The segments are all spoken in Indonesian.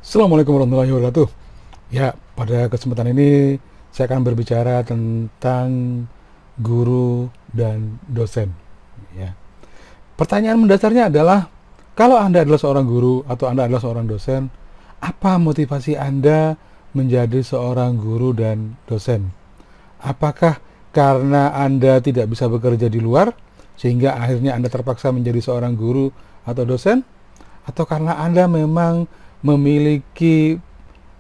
Assalamualaikum warahmatullahi wabarakatuh. Ya, pada kesempatan ini saya akan berbicara tentang guru dan dosen. Ya. Pertanyaan mendasarnya adalah, kalau Anda adalah seorang guru atau Anda adalah seorang dosen, apa motivasi Anda menjadi seorang guru dan dosen? Apakah karena Anda tidak bisa bekerja di luar, sehingga akhirnya Anda terpaksa menjadi seorang guru atau dosen? Atau karena Anda memang memiliki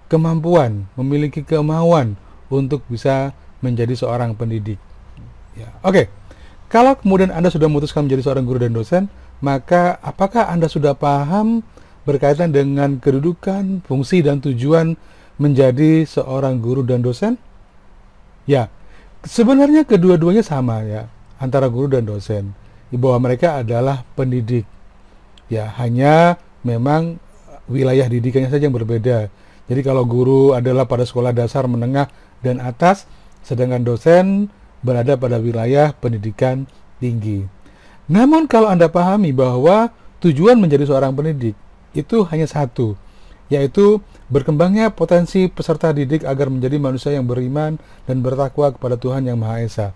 kemampuan, memiliki kemauan untuk bisa menjadi seorang pendidik? Ya, oke. Kalau kemudian Anda sudah memutuskan menjadi seorang guru dan dosen, maka apakah Anda sudah paham berkaitan dengan kedudukan, fungsi, dan tujuan menjadi seorang guru dan dosen? Ya, sebenarnya kedua-duanya sama ya, antara guru dan dosen, bahwa mereka adalah pendidik. Ya, hanya memang wilayah didikannya saja yang berbeda. Jadi kalau guru adalah pada sekolah dasar, menengah, dan atas, sedangkan dosen berada pada wilayah pendidikan tinggi. Namun kalau Anda pahami bahwa tujuan menjadi seorang pendidik itu hanya satu, yaitu berkembangnya potensi peserta didik agar menjadi manusia yang beriman dan bertakwa kepada Tuhan Yang Maha Esa,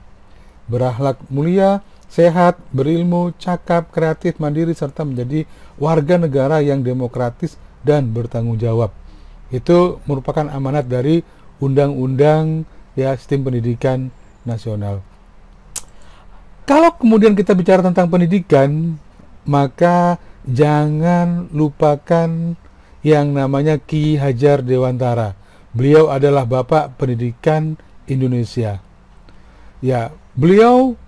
berakhlak mulia, sehat, berilmu, cakap, kreatif, mandiri, serta menjadi warga negara yang demokratis dan bertanggung jawab. Itu merupakan amanat dari Undang-Undang Sistem Pendidikan Nasional. Kalau kemudian kita bicara tentang pendidikan, maka jangan lupakan yang namanya Ki Hajar Dewantara. Beliau adalah Bapak Pendidikan Indonesia. Ya, beliau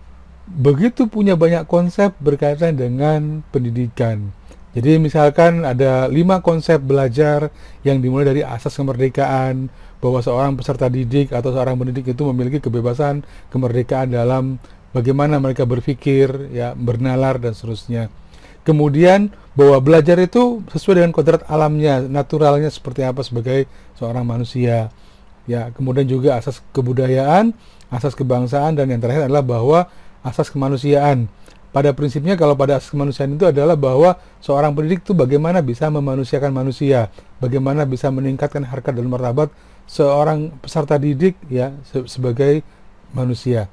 begitu punya banyak konsep berkaitan dengan pendidikan. Jadi misalkan ada 5 konsep belajar yang dimulai dari asas kemerdekaan, bahwa seorang peserta didik atau seorang pendidik itu memiliki kebebasan, kemerdekaan dalam bagaimana mereka berpikir, ya, bernalar, dan seterusnya. Kemudian bahwa belajar itu sesuai dengan kodrat alamnya, naturalnya seperti apa sebagai seorang manusia. Ya, kemudian juga asas kebudayaan, asas kebangsaan, dan yang terakhir adalah bahwa asas kemanusiaan. Pada prinsipnya kalau pada asas kemanusiaan itu adalah bahwa seorang pendidik itu bagaimana bisa memanusiakan manusia, bagaimana bisa meningkatkan harkat dan martabat seorang peserta didik, ya, sebagai manusia.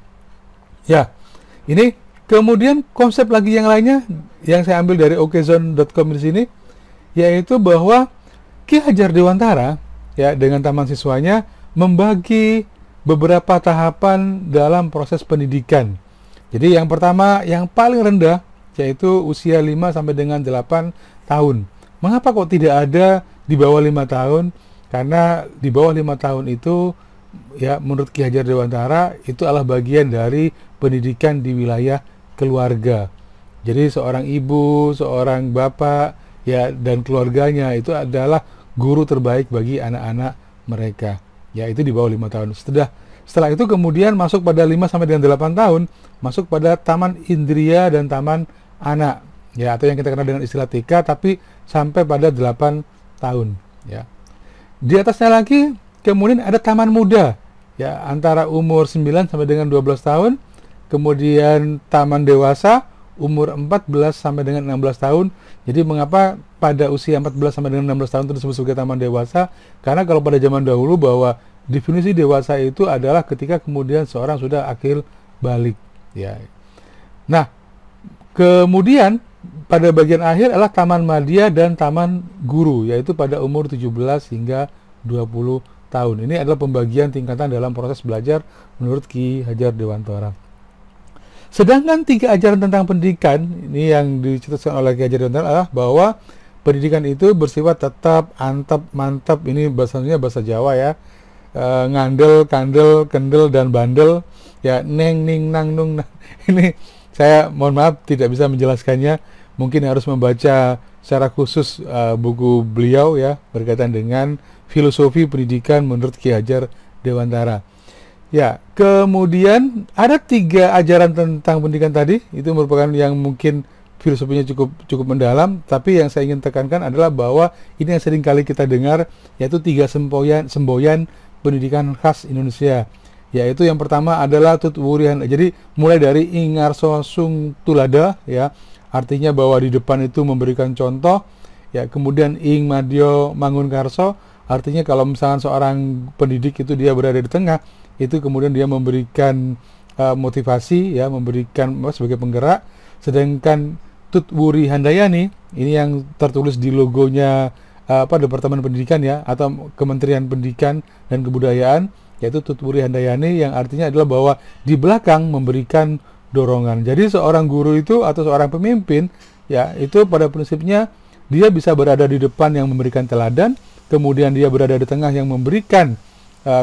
Ya, ini kemudian konsep lagi yang lainnya yang saya ambil dari okezone.com di sini, yaitu bahwa Ki Hajar Dewantara, ya, dengan taman siswanya membagi beberapa tahapan dalam proses pendidikan. Jadi yang pertama, yang paling rendah, yaitu usia 5 sampai dengan 8 tahun. Mengapa kok tidak ada di bawah 5 tahun? Karena di bawah 5 tahun itu, ya, menurut Ki Hajar Dewantara, itu adalah bagian dari pendidikan di wilayah keluarga. Jadi seorang ibu, seorang bapak, ya, dan keluarganya itu adalah guru terbaik bagi anak-anak mereka. Ya, itu di bawah 5 tahun. Setelah itu kemudian masuk pada 5 sampai dengan 8 tahun, masuk pada taman indria dan taman anak, ya, atau yang kita kenal dengan istilah TK, tapi sampai pada 8 tahun, ya. Di atasnya lagi kemudian ada taman muda, ya, antara umur 9 sampai dengan 12 tahun, kemudian taman dewasa umur 14 sampai dengan 16 tahun. Jadi mengapa pada usia 14 sampai dengan 16 tahun itu disebut sebagai taman dewasa? Karena kalau pada zaman dahulu bahwa definisi dewasa itu adalah ketika kemudian seorang sudah akil balik, ya. Nah, kemudian pada bagian akhir adalah taman madya dan taman guru, yaitu pada umur 17 hingga 20 tahun. Ini adalah pembagian tingkatan dalam proses belajar menurut Ki Hajar Dewantara. Sedangkan 3 ajaran tentang pendidikan ini yang dicetuskan oleh Ki Hajar Dewantara adalah bahwa pendidikan itu bersifat tetap, antep, mantap. Ini bahasanya bahasa Jawa, ya. Ngandel, kandel, kendel, dan bandel, ya, neng, ning, nang, nung, nang. Ini saya mohon maaf tidak bisa menjelaskannya, mungkin harus membaca secara khusus buku beliau, ya, berkaitan dengan filosofi pendidikan menurut Ki Hajar Dewantara. Ya, kemudian ada 3 ajaran tentang pendidikan tadi, itu merupakan yang mungkin filosofinya cukup mendalam, tapi yang saya ingin tekankan adalah bahwa ini yang sering kali kita dengar, yaitu 3 semboyan pendidikan khas Indonesia, yaitu yang pertama adalah tutwurian. Jadi mulai dari ingarso sung tulada, ya, artinya bahwa di depan itu memberikan contoh, ya. Kemudian ing madya mangunkarsa, artinya kalau misalnya seorang pendidik itu dia berada di tengah, itu kemudian dia memberikan motivasi, ya, memberikan sebagai penggerak. Sedangkan Tutwuri Handayani, ini yang tertulis di logonya Departemen Pendidikan, ya, atau Kementerian Pendidikan dan Kebudayaan, yaitu Tutwuri Handayani, yang artinya adalah bahwa di belakang memberikan dorongan. Jadi seorang guru itu atau seorang pemimpin, ya, itu pada prinsipnya dia bisa berada di depan yang memberikan teladan, kemudian dia berada di tengah yang memberikan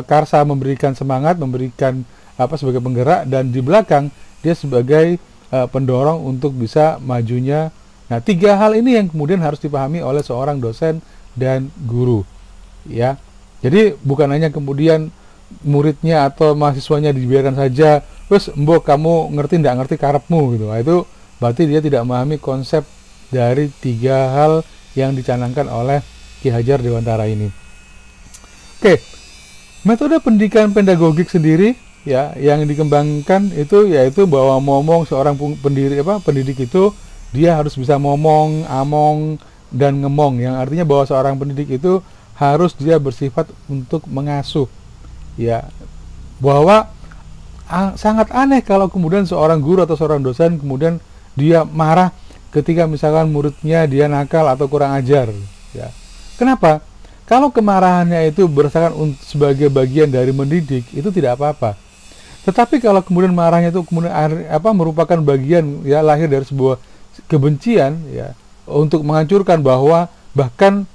karsa, memberikan semangat, memberikan sebagai penggerak, dan di belakang dia sebagai pendorong untuk bisa majunya. Nah, 3 hal ini yang kemudian harus dipahami oleh seorang dosen dan guru, ya. Jadi bukan hanya kemudian muridnya atau mahasiswanya dibiarkan saja, terus mbok kamu ngerti ndak ngerti karepmu gitu. Nah, itu berarti dia tidak memahami konsep dari 3 hal yang dicanangkan oleh Ki Hajar Dewantara ini. Oke, metode pendidikan pedagogik sendiri, ya, yang dikembangkan itu yaitu bahwa seorang pendidik itu dia harus bisa momong, among, dan ngemong, yang artinya bahwa seorang pendidik itu harus dia bersifat untuk mengasuh, ya. Bahwa sangat aneh kalau kemudian seorang guru atau seorang dosen kemudian dia marah ketika misalkan muridnya dia nakal atau kurang ajar, ya. Kenapa? Kalau kemarahannya itu berdasarkan sebagai bagian dari mendidik, itu tidak apa-apa. Tetapi kalau kemudian marahnya itu kemudian merupakan bagian, ya, lahir dari sebuah kebencian, ya, untuk menghancurkan, bahwa bahkan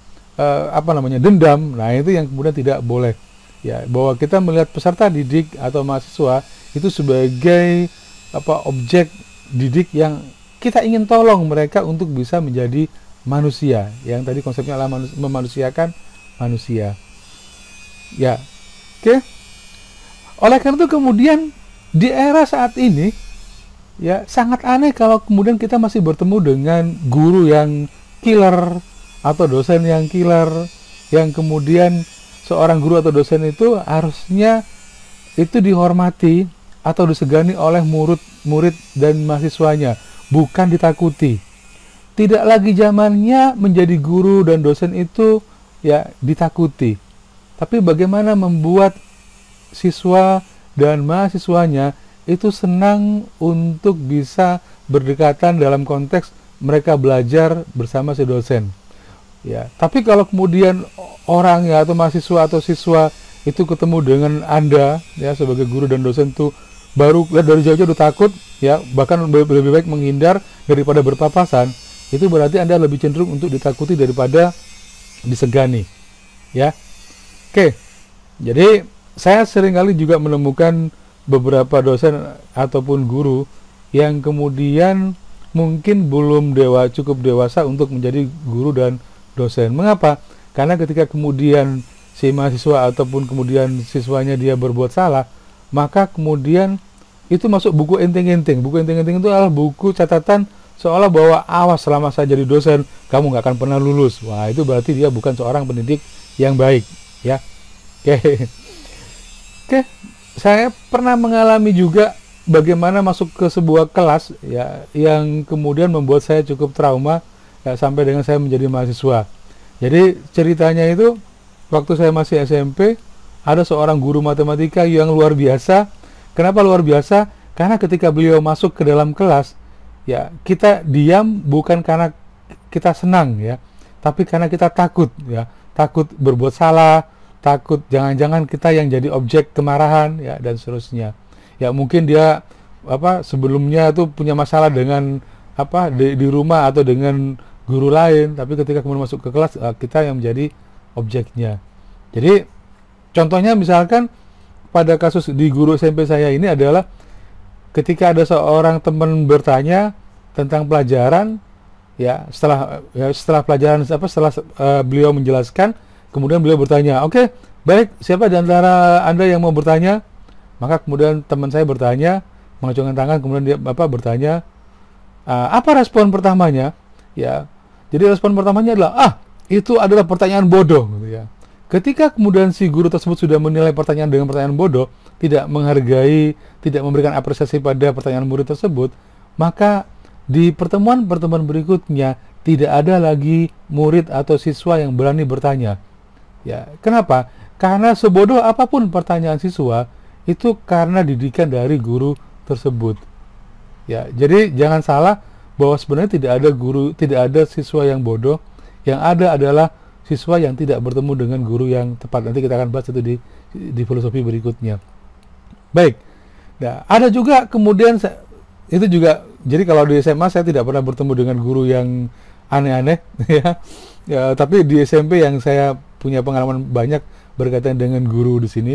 dendam, nah itu yang kemudian tidak boleh, ya. Bahwa kita melihat peserta didik atau mahasiswa itu sebagai objek didik yang kita ingin tolong mereka untuk bisa menjadi manusia, yang tadi konsepnya adalah memanusiakan manusia, ya. Oke. Oleh karena itu kemudian di era saat ini, ya, sangat aneh kalau kemudian kita masih bertemu dengan guru yang killer atau dosen yang killer, yang kemudian seorang guru atau dosen itu harusnya itu dihormati atau disegani oleh murid dan mahasiswanya, bukan ditakuti. Tidak lagi zamannya menjadi guru dan dosen itu, ya, ditakuti. Tapi bagaimana membuat siswa dan mahasiswanya itu senang untuk bisa berdekatan dalam konteks mereka belajar bersama si dosen, ya. Tapi kalau kemudian orang, ya, atau mahasiswa atau siswa itu ketemu dengan Anda, ya, sebagai guru dan dosen tuh baru lihat dari jauh-jauh udah takut, ya, bahkan lebih baik menghindar daripada berpapasan, itu berarti Anda lebih cenderung untuk ditakuti daripada disegani, ya. Oke. Jadi saya seringkali juga menemukan beberapa dosen ataupun guru yang kemudian mungkin belum cukup dewasa untuk menjadi guru dan dosen. Mengapa? Karena ketika kemudian si mahasiswa ataupun kemudian siswanya dia berbuat salah, maka kemudian itu masuk buku enteng-enteng. Buku enteng-enteng itu adalah buku catatan seolah bahwa awas selama saya jadi dosen kamu nggak akan pernah lulus. Wah, itu berarti dia bukan seorang pendidik yang baik, ya. Oke, saya pernah mengalami juga bagaimana masuk ke sebuah kelas, ya, yang kemudian membuat saya cukup trauma, ya, sampai dengan saya menjadi mahasiswa. Jadi ceritanya itu waktu saya masih SMP, ada seorang guru matematika yang luar biasa. Kenapa luar biasa? Karena ketika beliau masuk ke dalam kelas, ya, kita diam bukan karena kita senang, ya, tapi karena kita takut, ya, takut berbuat salah, takut jangan-jangan kita yang jadi objek kemarahan, ya, dan seterusnya. Ya, mungkin dia sebelumnya tuh punya masalah dengan di rumah atau dengan guru lain, tapi ketika kemudian masuk ke kelas, kita yang menjadi objeknya. Jadi contohnya misalkan pada kasus di guru SMP saya ini adalah ketika ada seorang teman bertanya tentang pelajaran, ya, setelah pelajaran setelah beliau menjelaskan, kemudian beliau bertanya, oke, baik, siapa di antara Anda yang mau bertanya? Maka kemudian teman saya bertanya, mengacungkan tangan, kemudian dia bertanya, apa respon pertamanya? Ya, jadi respon pertamanya adalah, itu adalah pertanyaan bodoh, gitu, ya. Ketika kemudian si guru tersebut sudah menilai pertanyaan dengan pertanyaan bodoh, tidak menghargai, tidak memberikan apresiasi pada pertanyaan murid tersebut, maka di pertemuan berikutnya tidak ada lagi murid atau siswa yang berani bertanya. Ya, kenapa? Karena sebodoh apapun pertanyaan siswa, itu karena didikan dari guru tersebut. Ya, jadi jangan salah bahwa sebenarnya tidak ada guru, tidak ada siswa yang bodoh. Yang ada adalah siswa yang tidak bertemu dengan guru yang tepat. Nanti kita akan bahas itu di filosofi berikutnya. Baik. Nah, ada juga kemudian itu juga, jadi kalau di SMA saya tidak pernah bertemu dengan guru yang aneh-aneh ya, tapi di SMP yang saya punya pengalaman banyak berkaitan dengan guru di sini.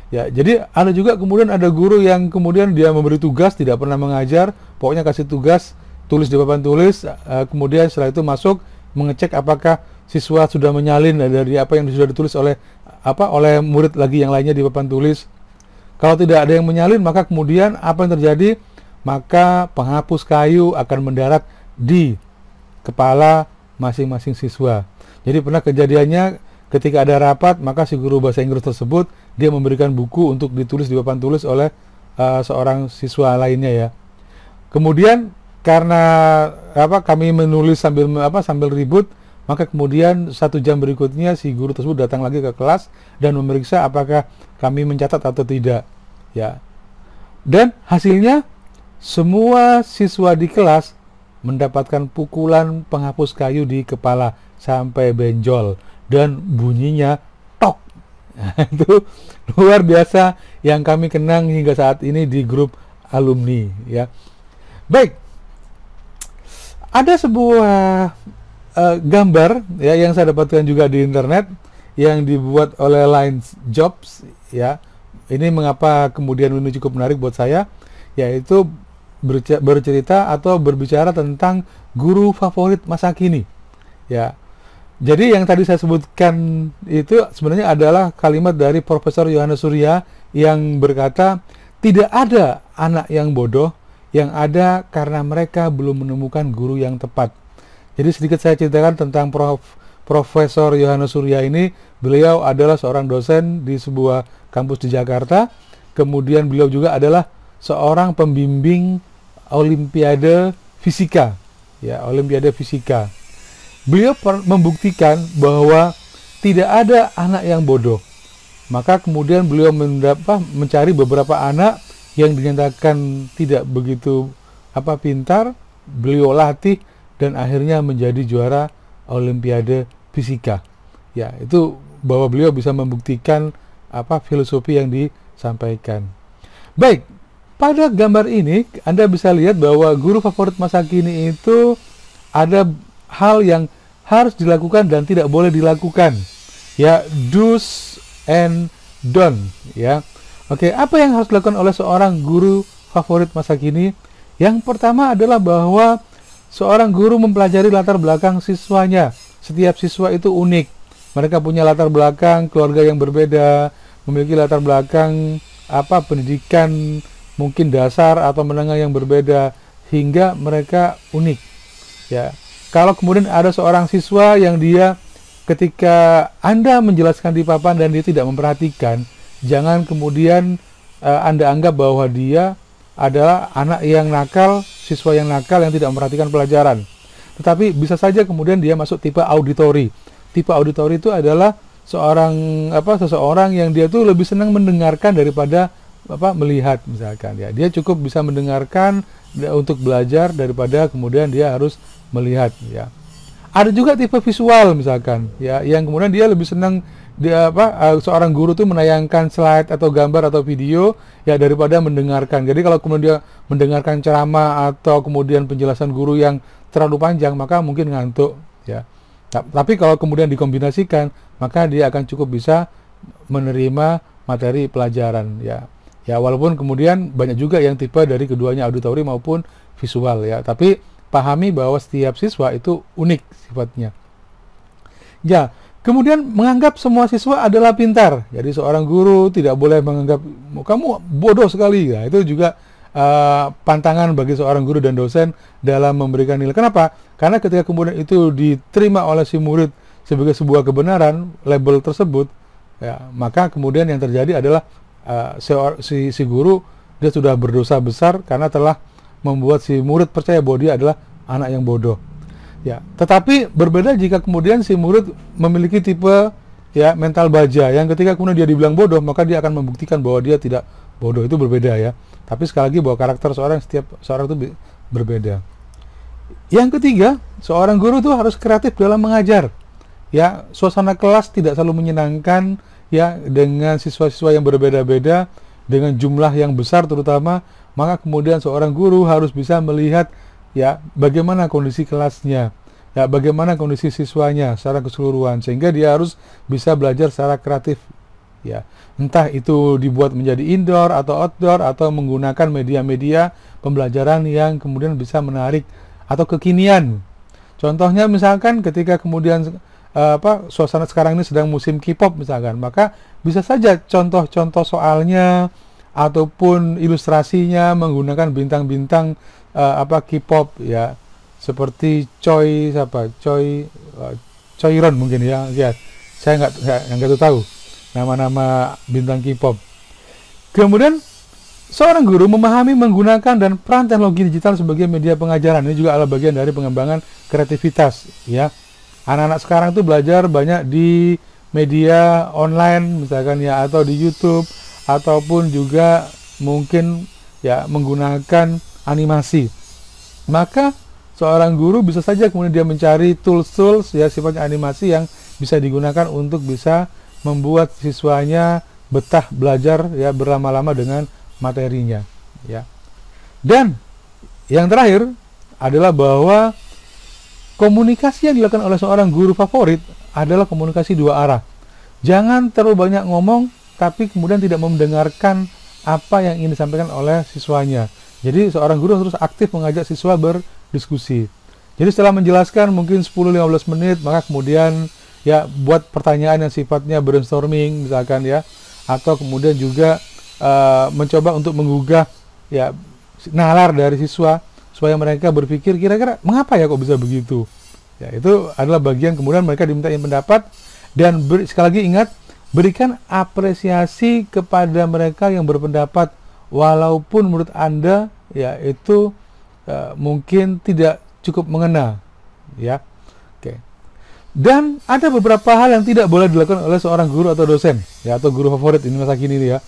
Ya, jadi ada juga kemudian ada guru yang kemudian dia memberi tugas, tidak pernah mengajar, pokoknya kasih tugas, tulis di papan tulis, kemudian setelah itu masuk mengecek apakah siswa sudah menyalin dari apa yang sudah ditulis oleh murid lagi yang lainnya di papan tulis. Kalau tidak ada yang menyalin, maka kemudian apa yang terjadi? Maka penghapus kayu akan mendarat di kepala masing-masing siswa. Jadi pernah kejadiannya ketika ada rapat, maka si guru bahasa Inggris tersebut dia memberikan buku untuk ditulis di papan tulis oleh seorang siswa lainnya ya. Kemudian karena kami menulis sambil ribut, maka kemudian 1 jam berikutnya si guru tersebut datang lagi ke kelas dan memeriksa apakah kami mencatat atau tidak ya. Dan hasilnya semua siswa di kelas mendapatkan pukulan penghapus kayu di kepala sampai benjol dan bunyinya tok. Itu luar biasa yang kami kenang hingga saat ini di grup alumni ya. Baik, ada sebuah gambar ya yang saya dapatkan juga di internet yang dibuat oleh Line Jobs ya. Ini mengapa kemudian ini cukup menarik buat saya, yaitu bercerita atau berbicara tentang guru favorit masa kini ya. Jadi yang tadi saya sebutkan itu sebenarnya adalah kalimat dari Profesor Yohanes Surya yang berkata, tidak ada anak yang bodoh, yang ada karena mereka belum menemukan guru yang tepat. Jadi sedikit saya ceritakan tentang Profesor Yohanes Surya ini. Beliau adalah seorang dosen di sebuah kampus di Jakarta. Kemudian beliau juga adalah seorang pembimbing Olimpiade Fisika ya, Olimpiade Fisika. Beliau membuktikan bahwa tidak ada anak yang bodoh. Maka kemudian beliau mencari beberapa anak yang dinyatakan tidak begitu pintar, beliau latih dan akhirnya menjadi juara Olimpiade Fisika. Ya, itu bahwa beliau bisa membuktikan filosofi yang disampaikan. Baik, pada gambar ini Anda bisa lihat bahwa guru favorit masa kini itu ada hal yang harus dilakukan dan tidak boleh dilakukan. Ya, do's and don't ya. Oke, apa yang harus dilakukan oleh seorang guru favorit masa kini? Yang pertama adalah bahwa seorang guru mempelajari latar belakang siswanya. Setiap siswa itu unik. Mereka punya latar belakang keluarga yang berbeda, memiliki latar belakang pendidikan mungkin dasar atau menengah yang berbeda, hingga mereka unik. Ya. Kalau kemudian ada seorang siswa yang dia ketika Anda menjelaskan di papan dan dia tidak memperhatikan, jangan kemudian Anda anggap bahwa dia adalah anak yang nakal, siswa yang nakal yang tidak memperhatikan pelajaran. Tetapi bisa saja kemudian dia masuk tipe auditori. Tipe auditori itu adalah seseorang yang dia tuh lebih senang mendengarkan daripada melihat misalkan ya. Dia cukup bisa mendengarkan untuk belajar daripada kemudian dia harus melihat ya. Ada juga tipe visual misalkan ya, yang kemudian dia lebih senang seorang guru tuh menayangkan slide atau gambar atau video ya daripada mendengarkan. Jadi kalau kemudian dia mendengarkan ceramah atau kemudian penjelasan guru yang terlalu panjang, maka mungkin ngantuk ya. Tapi kalau kemudian dikombinasikan, maka dia akan cukup bisa menerima materi pelajaran ya. Ya, walaupun kemudian banyak juga yang tipe dari keduanya, auditori maupun visual ya. Tapi pahami bahwa setiap siswa itu unik sifatnya. Ya, kemudian menganggap semua siswa adalah pintar. Jadi seorang guru tidak boleh menganggap kamu bodoh sekali. Ya, itu juga pantangan bagi seorang guru dan dosen dalam memberikan nilai. Kenapa? Karena ketika kemudian itu diterima oleh si murid sebagai sebuah kebenaran, label tersebut, ya, maka kemudian yang terjadi adalah si guru dia sudah berdosa besar karena telah membuat si murid percaya bahwa dia adalah anak yang bodoh. Ya, tetapi berbeda jika kemudian si murid memiliki tipe ya mental baja yang ketika kemudian dia dibilang bodoh, maka dia akan membuktikan bahwa dia tidak bodoh. Itu berbeda ya. Tapi sekali lagi bahwa karakter setiap seorang itu berbeda. Yang ketiga, seorang guru itu harus kreatif dalam mengajar. Ya, suasana kelas tidak selalu menyenangkan ya dengan siswa-siswa yang berbeda-beda dengan jumlah yang besar terutama, maka kemudian seorang guru harus bisa melihat ya bagaimana kondisi kelasnya, ya bagaimana kondisi siswanya secara keseluruhan, sehingga dia harus bisa belajar secara kreatif ya, entah itu dibuat menjadi indoor atau outdoor atau menggunakan media-media pembelajaran yang kemudian bisa menarik atau kekinian. Contohnya misalkan ketika kemudian suasana sekarang ini sedang musim K-pop misalkan, maka bisa saja contoh-contoh soalnya ataupun ilustrasinya menggunakan bintang-bintang K-pop ya, seperti Choiron mungkin ya, saya nggak tahu nama-nama bintang K-pop. Kemudian seorang guru memahami menggunakan dan peran teknologi digital sebagai media pengajaran. Ini juga adalah bagian dari pengembangan kreativitas ya. Anak-anak sekarang tuh belajar banyak di media online misalkan ya, atau di YouTube, ataupun juga mungkin ya menggunakan animasi. Maka seorang guru bisa saja kemudian dia mencari tools ya sifatnya animasi yang bisa digunakan untuk bisa membuat siswanya betah belajar ya berlama-lama dengan materinya ya. Dan yang terakhir adalah bahwa komunikasi yang dilakukan oleh seorang guru favorit adalah komunikasi dua arah. Jangan terlalu banyak ngomong tapi kemudian tidak mendengarkan apa yang ingin disampaikan oleh siswanya. Jadi seorang guru harus aktif mengajak siswa berdiskusi. Jadi setelah menjelaskan mungkin 10-15 menit, maka kemudian ya buat pertanyaan yang sifatnya brainstorming misalkan ya, atau kemudian juga mencoba untuk menggugah ya nalar dari siswa supaya mereka berpikir kira-kira mengapa ya kok bisa begitu. Ya, itu adalah bagian kemudian mereka dimintain pendapat, dan sekali lagi ingat, berikan apresiasi kepada mereka yang berpendapat walaupun menurut Anda ya itu mungkin tidak cukup mengena ya. Oke. Dan ada beberapa hal yang tidak boleh dilakukan oleh seorang guru atau dosen ya, atau guru favorit ini masa kini ya.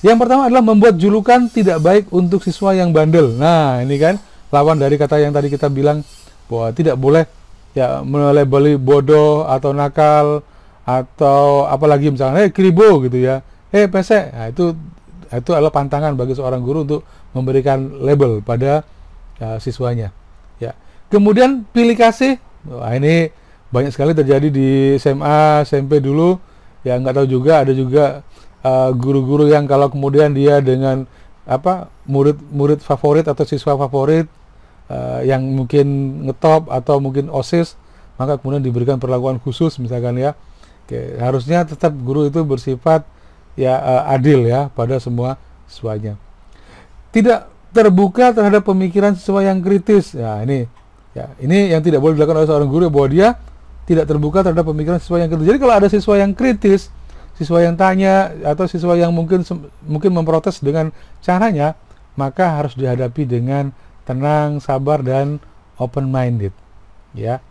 Yang pertama adalah membuat julukan tidak baik untuk siswa yang bandel. Nah, ini kan lawan dari kata yang tadi kita bilang bahwa tidak boleh ya melabeli bodoh atau nakal, atau apalagi misalnya keribo gitu ya, pesek. Nah, itu adalah pantangan bagi seorang guru untuk memberikan label pada siswanya ya. Kemudian pilih kasih. Wah, ini banyak sekali terjadi di SMA, SMP dulu ya, nggak tahu juga, ada juga guru-guru yang kalau kemudian dia dengan murid favorit atau siswa favorit yang mungkin ngetop atau mungkin OSIS, maka kemudian diberikan perlakuan khusus misalkan ya. Oke, harusnya tetap guru itu bersifat ya adil ya pada semua siswanya. Tidak terbuka terhadap pemikiran siswa yang kritis. Ya, ini yang tidak boleh dilakukan oleh seorang guru, bahwa dia tidak terbuka terhadap pemikiran siswa yang kritis. Jadi kalau ada siswa yang kritis, siswa yang tanya, atau siswa yang mungkin memprotes dengan caranya, maka harus dihadapi dengan tenang, sabar, dan open minded ya,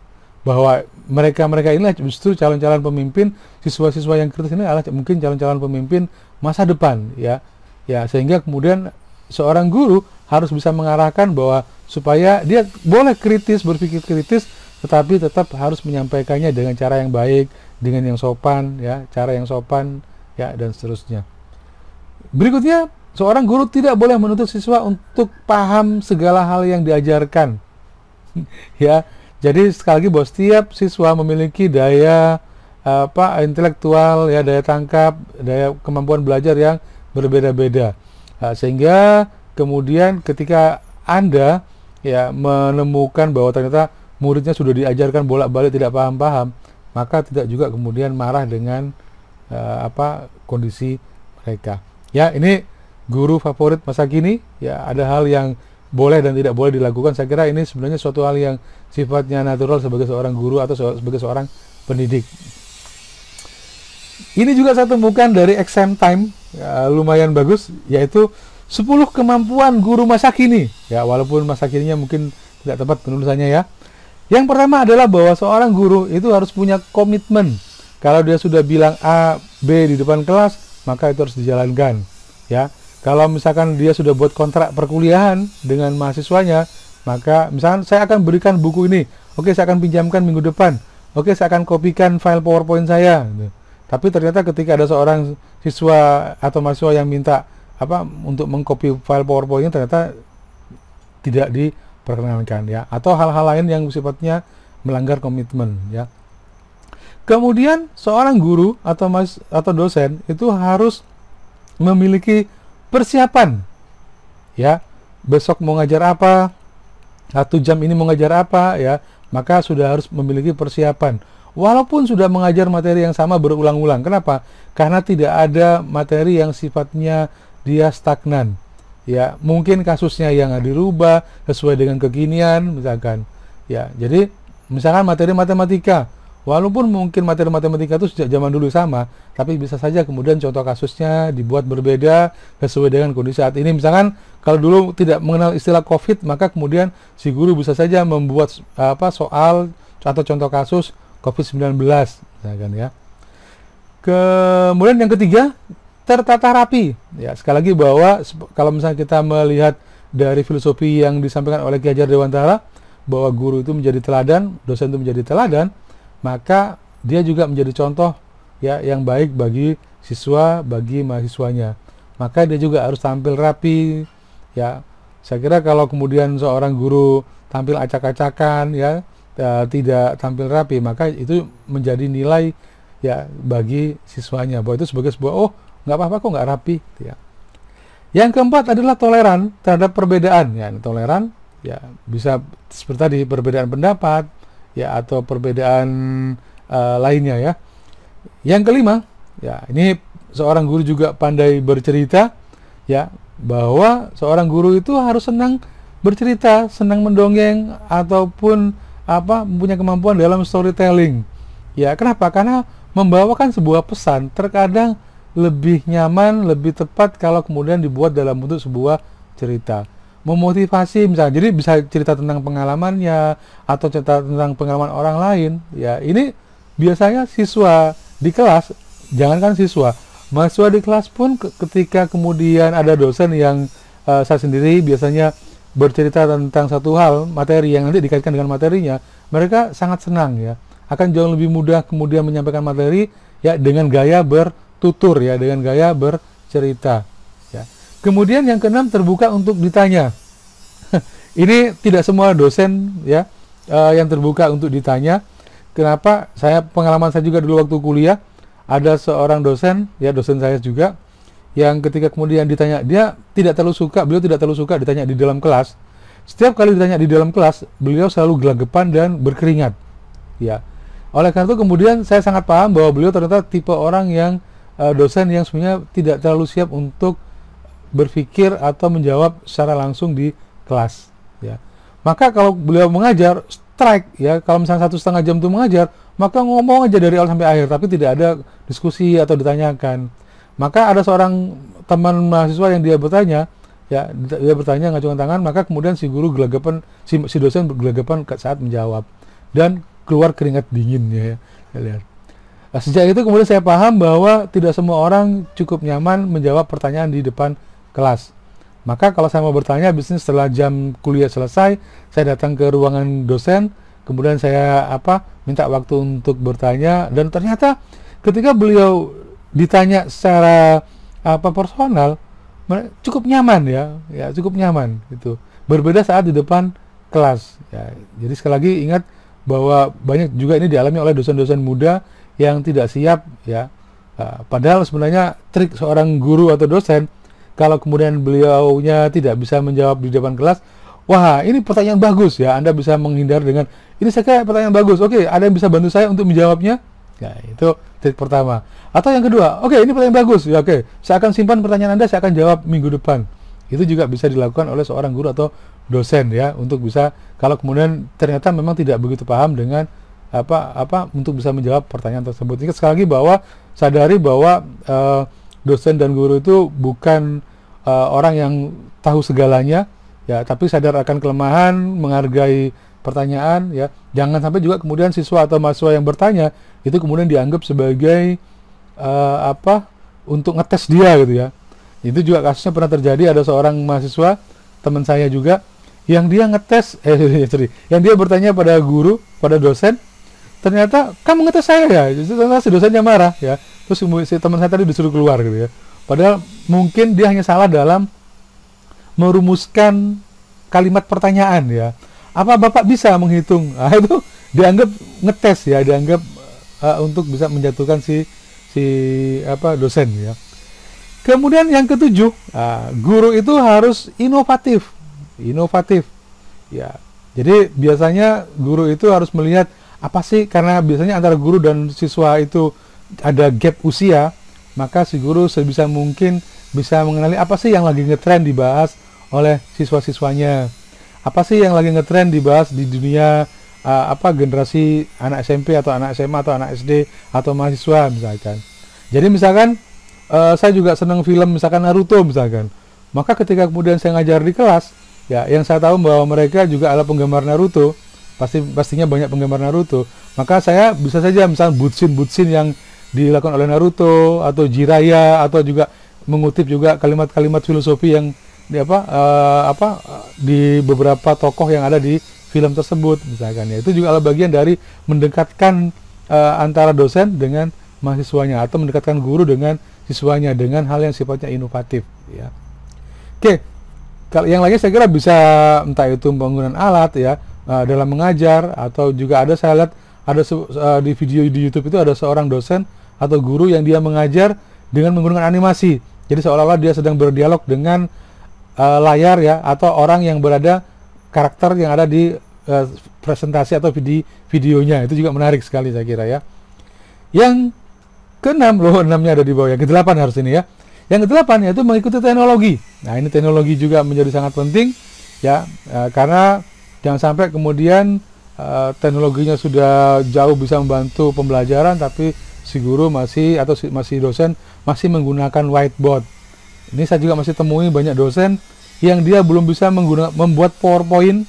bahwa mereka inilah justru calon-calon pemimpin. Siswa-siswa yang kritis ini adalah mungkin calon-calon pemimpin masa depan ya, sehingga kemudian seorang guru harus bisa mengarahkan bahwa supaya dia boleh kritis, berpikir kritis, tetapi tetap harus menyampaikannya dengan cara yang baik, dengan yang sopan ya, cara yang sopan ya, dan seterusnya. Berikutnya, seorang guru tidak boleh menuntut siswa untuk paham segala hal yang diajarkan. Ya, jadi sekali lagi bahwa setiap siswa memiliki daya intelektual ya, daya tangkap, daya kemampuan belajar yang berbeda-beda. Sehingga kemudian ketika Anda ya menemukan bahwa ternyata muridnya sudah diajarkan bolak-balik tidak paham-paham, maka tidak juga kemudian marah dengan kondisi mereka. Ya, ini guru favorit masa kini ya, ada hal yang boleh dan tidak boleh dilakukan. Saya kira ini sebenarnya suatu hal yang sifatnya natural sebagai seorang guru atau sebagai seorang pendidik. Ini juga saya temukan dari Exam Time ya, lumayan bagus, yaitu 10 kemampuan guru masa kini ya, walaupun masa kininya mungkin tidak tepat penulisannya ya. Yang pertama adalah bahwa seorang guru itu harus punya komitmen. Kalau dia sudah bilang A, B di depan kelas, maka itu harus dijalankan. Ya, kalau misalkan dia sudah buat kontrak perkuliahan dengan mahasiswanya, maka misalkan saya akan berikan buku ini, oke saya akan pinjamkan minggu depan, oke saya akan kopikan file PowerPoint saya. Tapi ternyata ketika ada seorang siswa atau mahasiswa yang minta untuk mengcopy file PowerPoint-nya, ternyata tidak diperkenankan, ya, atau hal-hal lain yang sifatnya melanggar komitmen, ya. Kemudian seorang guru atau dosen itu harus memiliki persiapan, ya. Besok mau ngajar apa, 1 jam ini mau ngajar apa, ya, maka sudah harus memiliki persiapan. Walaupun sudah mengajar materi yang sama berulang-ulang. Kenapa? Karena tidak ada materi yang sifatnya dia stagnan. Ya, mungkin kasusnya yang dirubah sesuai dengan kekinian, misalkan. Ya, jadi misalkan materi matematika, walaupun mungkin materi matematika itu sejak zaman dulu sama, tapi bisa saja kemudian contoh kasusnya dibuat berbeda sesuai dengan kondisi saat ini. Misalkan kalau dulu tidak mengenal istilah COVID, maka kemudian si guru bisa saja membuat soal atau contoh kasus COVID-19, misalkan, ya. Kemudian yang ketiga, tertata rapi. Ya, sekali lagi bahwa kalau misalnya kita melihat dari filosofi yang disampaikan oleh Ki Hajar Dewantara, bahwa guru itu menjadi teladan, dosen itu menjadi teladan, maka dia juga menjadi contoh, ya, yang baik bagi siswa, bagi mahasiswanya. Maka dia juga harus tampil rapi, ya. Saya kira kalau kemudian seorang guru tampil acak-acakan, ya, tidak tampil rapi, maka itu menjadi nilai, ya, bagi siswanya, bahwa itu sebagai sebuah nggak apa-apa kok nggak rapi, ya. Yang keempat adalah toleran terhadap perbedaan, ya. Toleran, ya, bisa seperti tadi perbedaan pendapat, ya, atau perbedaan lainnya, ya. Yang kelima, ya, ini seorang guru juga pandai bercerita, ya, bahwa seorang guru itu harus senang bercerita, senang mendongeng, ataupun mempunyai kemampuan dalam storytelling. Ya, kenapa? Karena membawakan sebuah pesan terkadang lebih nyaman, lebih tepat kalau kemudian dibuat dalam bentuk sebuah cerita. Memotivasi misalnya, jadi bisa cerita tentang pengalamannya atau cerita tentang pengalaman orang lain. Ya, ini biasanya siswa di kelas, jangankan siswa, mahasiswa di kelas pun ketika kemudian ada dosen yang saya sendiri biasanya bercerita tentang satu hal, materi yang nanti dikaitkan dengan materinya, mereka sangat senang, ya. Akan jauh lebih mudah kemudian menyampaikan materi, ya, dengan gaya bertutur, ya, dengan gaya bercerita, ya. Kemudian yang keenam, terbuka untuk ditanya. Ini tidak semua dosen, ya, yang terbuka untuk ditanya. Kenapa? Pengalaman saya juga dulu waktu kuliah, ada seorang dosen, ya, dosen saya juga, yang ketika kemudian ditanya, beliau tidak terlalu suka ditanya di dalam kelas. Setiap kali ditanya di dalam kelas, beliau selalu gelagapan dan berkeringat, ya. Oleh karena itu kemudian saya sangat paham bahwa beliau ternyata tipe orang yang dosen yang sebenarnya tidak terlalu siap untuk berpikir atau menjawab secara langsung di kelas, ya. Maka kalau beliau mengajar strike, ya, kalau misalnya 1,5 jam itu mengajar, maka ngomong aja dari awal sampai akhir, tapi tidak ada diskusi atau ditanyakan. Maka ada seorang teman mahasiswa yang dia bertanya, ya, dia bertanya ngacungkan tangan, maka kemudian si guru gelagapan, si dosen gelagapan saat menjawab dan keluar keringat dinginnya, ya. Saya lihat. Nah, sejak itu kemudian saya paham bahwa tidak semua orang cukup nyaman menjawab pertanyaan di depan kelas. Maka kalau saya mau bertanya, biasanya setelah jam kuliah selesai, saya datang ke ruangan dosen, kemudian saya minta waktu untuk bertanya, dan ternyata ketika beliau ditanya secara personal, cukup nyaman, ya, cukup nyaman, gitu. Berbeda saat di depan kelas, ya. Jadi sekali lagi ingat bahwa banyak juga ini dialami oleh dosen-dosen muda yang tidak siap, ya. Padahal sebenarnya trik seorang guru atau dosen, kalau kemudian beliaunya tidak bisa menjawab di depan kelas, wah, ini pertanyaan bagus, ya, Anda bisa menghindar dengan, ini saya kira pertanyaan bagus, oke, ada yang bisa bantu saya untuk menjawabnya? Ya, itu trik pertama. Atau yang kedua, oke, ini pertanyaan bagus, ya, oke, saya akan simpan pertanyaan Anda, saya akan jawab minggu depan. Itu juga bisa dilakukan oleh seorang guru atau dosen, ya, untuk bisa, kalau kemudian ternyata memang tidak begitu paham dengan untuk bisa menjawab pertanyaan tersebut. Ingat sekali lagi bahwa sadari bahwa dosen dan guru itu bukan orang yang tahu segalanya, ya, tapi sadar akan kelemahan, menghargai pertanyaan, ya. Jangan sampai juga kemudian siswa atau mahasiswa yang bertanya itu kemudian dianggap sebagai untuk ngetes dia gitu ya. Itu juga kasusnya pernah terjadi, ada seorang mahasiswa teman saya juga yang dia ngetes yang dia bertanya pada guru, pada dosen, ternyata kamu ngetes saya ya. Ternyata si dosennya marah ya. Terus si teman saya tadi disuruh keluar gitu ya. Padahal mungkin dia hanya salah dalam merumuskan kalimat pertanyaan ya. Apa Bapak bisa menghitung? Nah, itu dianggap ngetes ya, dianggap untuk bisa menjatuhkan si dosen ya. Kemudian yang ketujuh, guru itu harus inovatif ya. Jadi biasanya guru itu harus melihat apa sih, karena biasanya antara guru dan siswa itu ada gap usia, maka si guru sebisa mungkin bisa mengenali apa sih yang lagi ngetren dibahas oleh siswa-siswanya, apa sih yang lagi ngetren dibahas di dunia generasi anak SMP atau anak SMA atau anak SD atau mahasiswa misalkan. Jadi misalkan saya juga senang film misalkan Naruto misalkan, maka ketika kemudian saya ngajar di kelas ya, yang saya tahu bahwa mereka juga adalah penggemar Naruto, pastinya banyak penggemar Naruto, maka saya bisa saja misalkan butsin yang dilakukan oleh Naruto atau Jiraiya, atau juga mengutip juga kalimat-kalimat filosofi yang di beberapa tokoh yang ada di film tersebut misalkan ya. Itu juga adalah bagian dari mendekatkan antara dosen dengan mahasiswanya, atau mendekatkan guru dengan siswanya dengan hal yang sifatnya inovatif ya. Oke, kalau yang lainnya saya kira bisa entah itu penggunaan alat ya dalam mengajar, atau juga ada, saya lihat ada di video di YouTube itu ada seorang dosen atau guru yang dia mengajar dengan menggunakan animasi. Jadi seolah-olah dia sedang berdialog dengan layar ya, atau orang yang berada, karakter yang ada di presentasi atau videonya. Itu juga menarik sekali saya kira ya. Yang keenam, enamnya ada di bawah, yang kedelapan harus ini ya. Yang kedelapan yaitu mengikuti teknologi. Nah, ini teknologi juga menjadi sangat penting ya, karena jangan sampai kemudian teknologinya sudah jauh bisa membantu pembelajaran, tapi si guru masih dosen masih menggunakan whiteboard. Ini saya juga masih temui banyak dosen yang dia belum bisa membuat PowerPoint.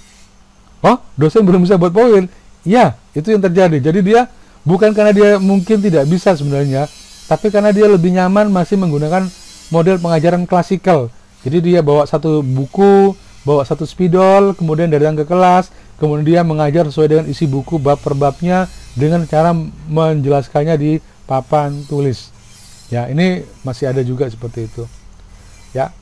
Oh, dosen belum bisa buat PowerPoint? Ya, itu yang terjadi. Jadi dia bukan karena dia mungkin tidak bisa sebenarnya, tapi karena dia lebih nyaman masih menggunakan model pengajaran klasikal. Jadi dia bawa satu buku, bawa satu spidol, kemudian datang ke kelas, kemudian dia mengajar sesuai dengan isi buku bab per babnya dengan cara menjelaskannya di papan tulis. Ya, ini masih ada juga seperti itu. Ya.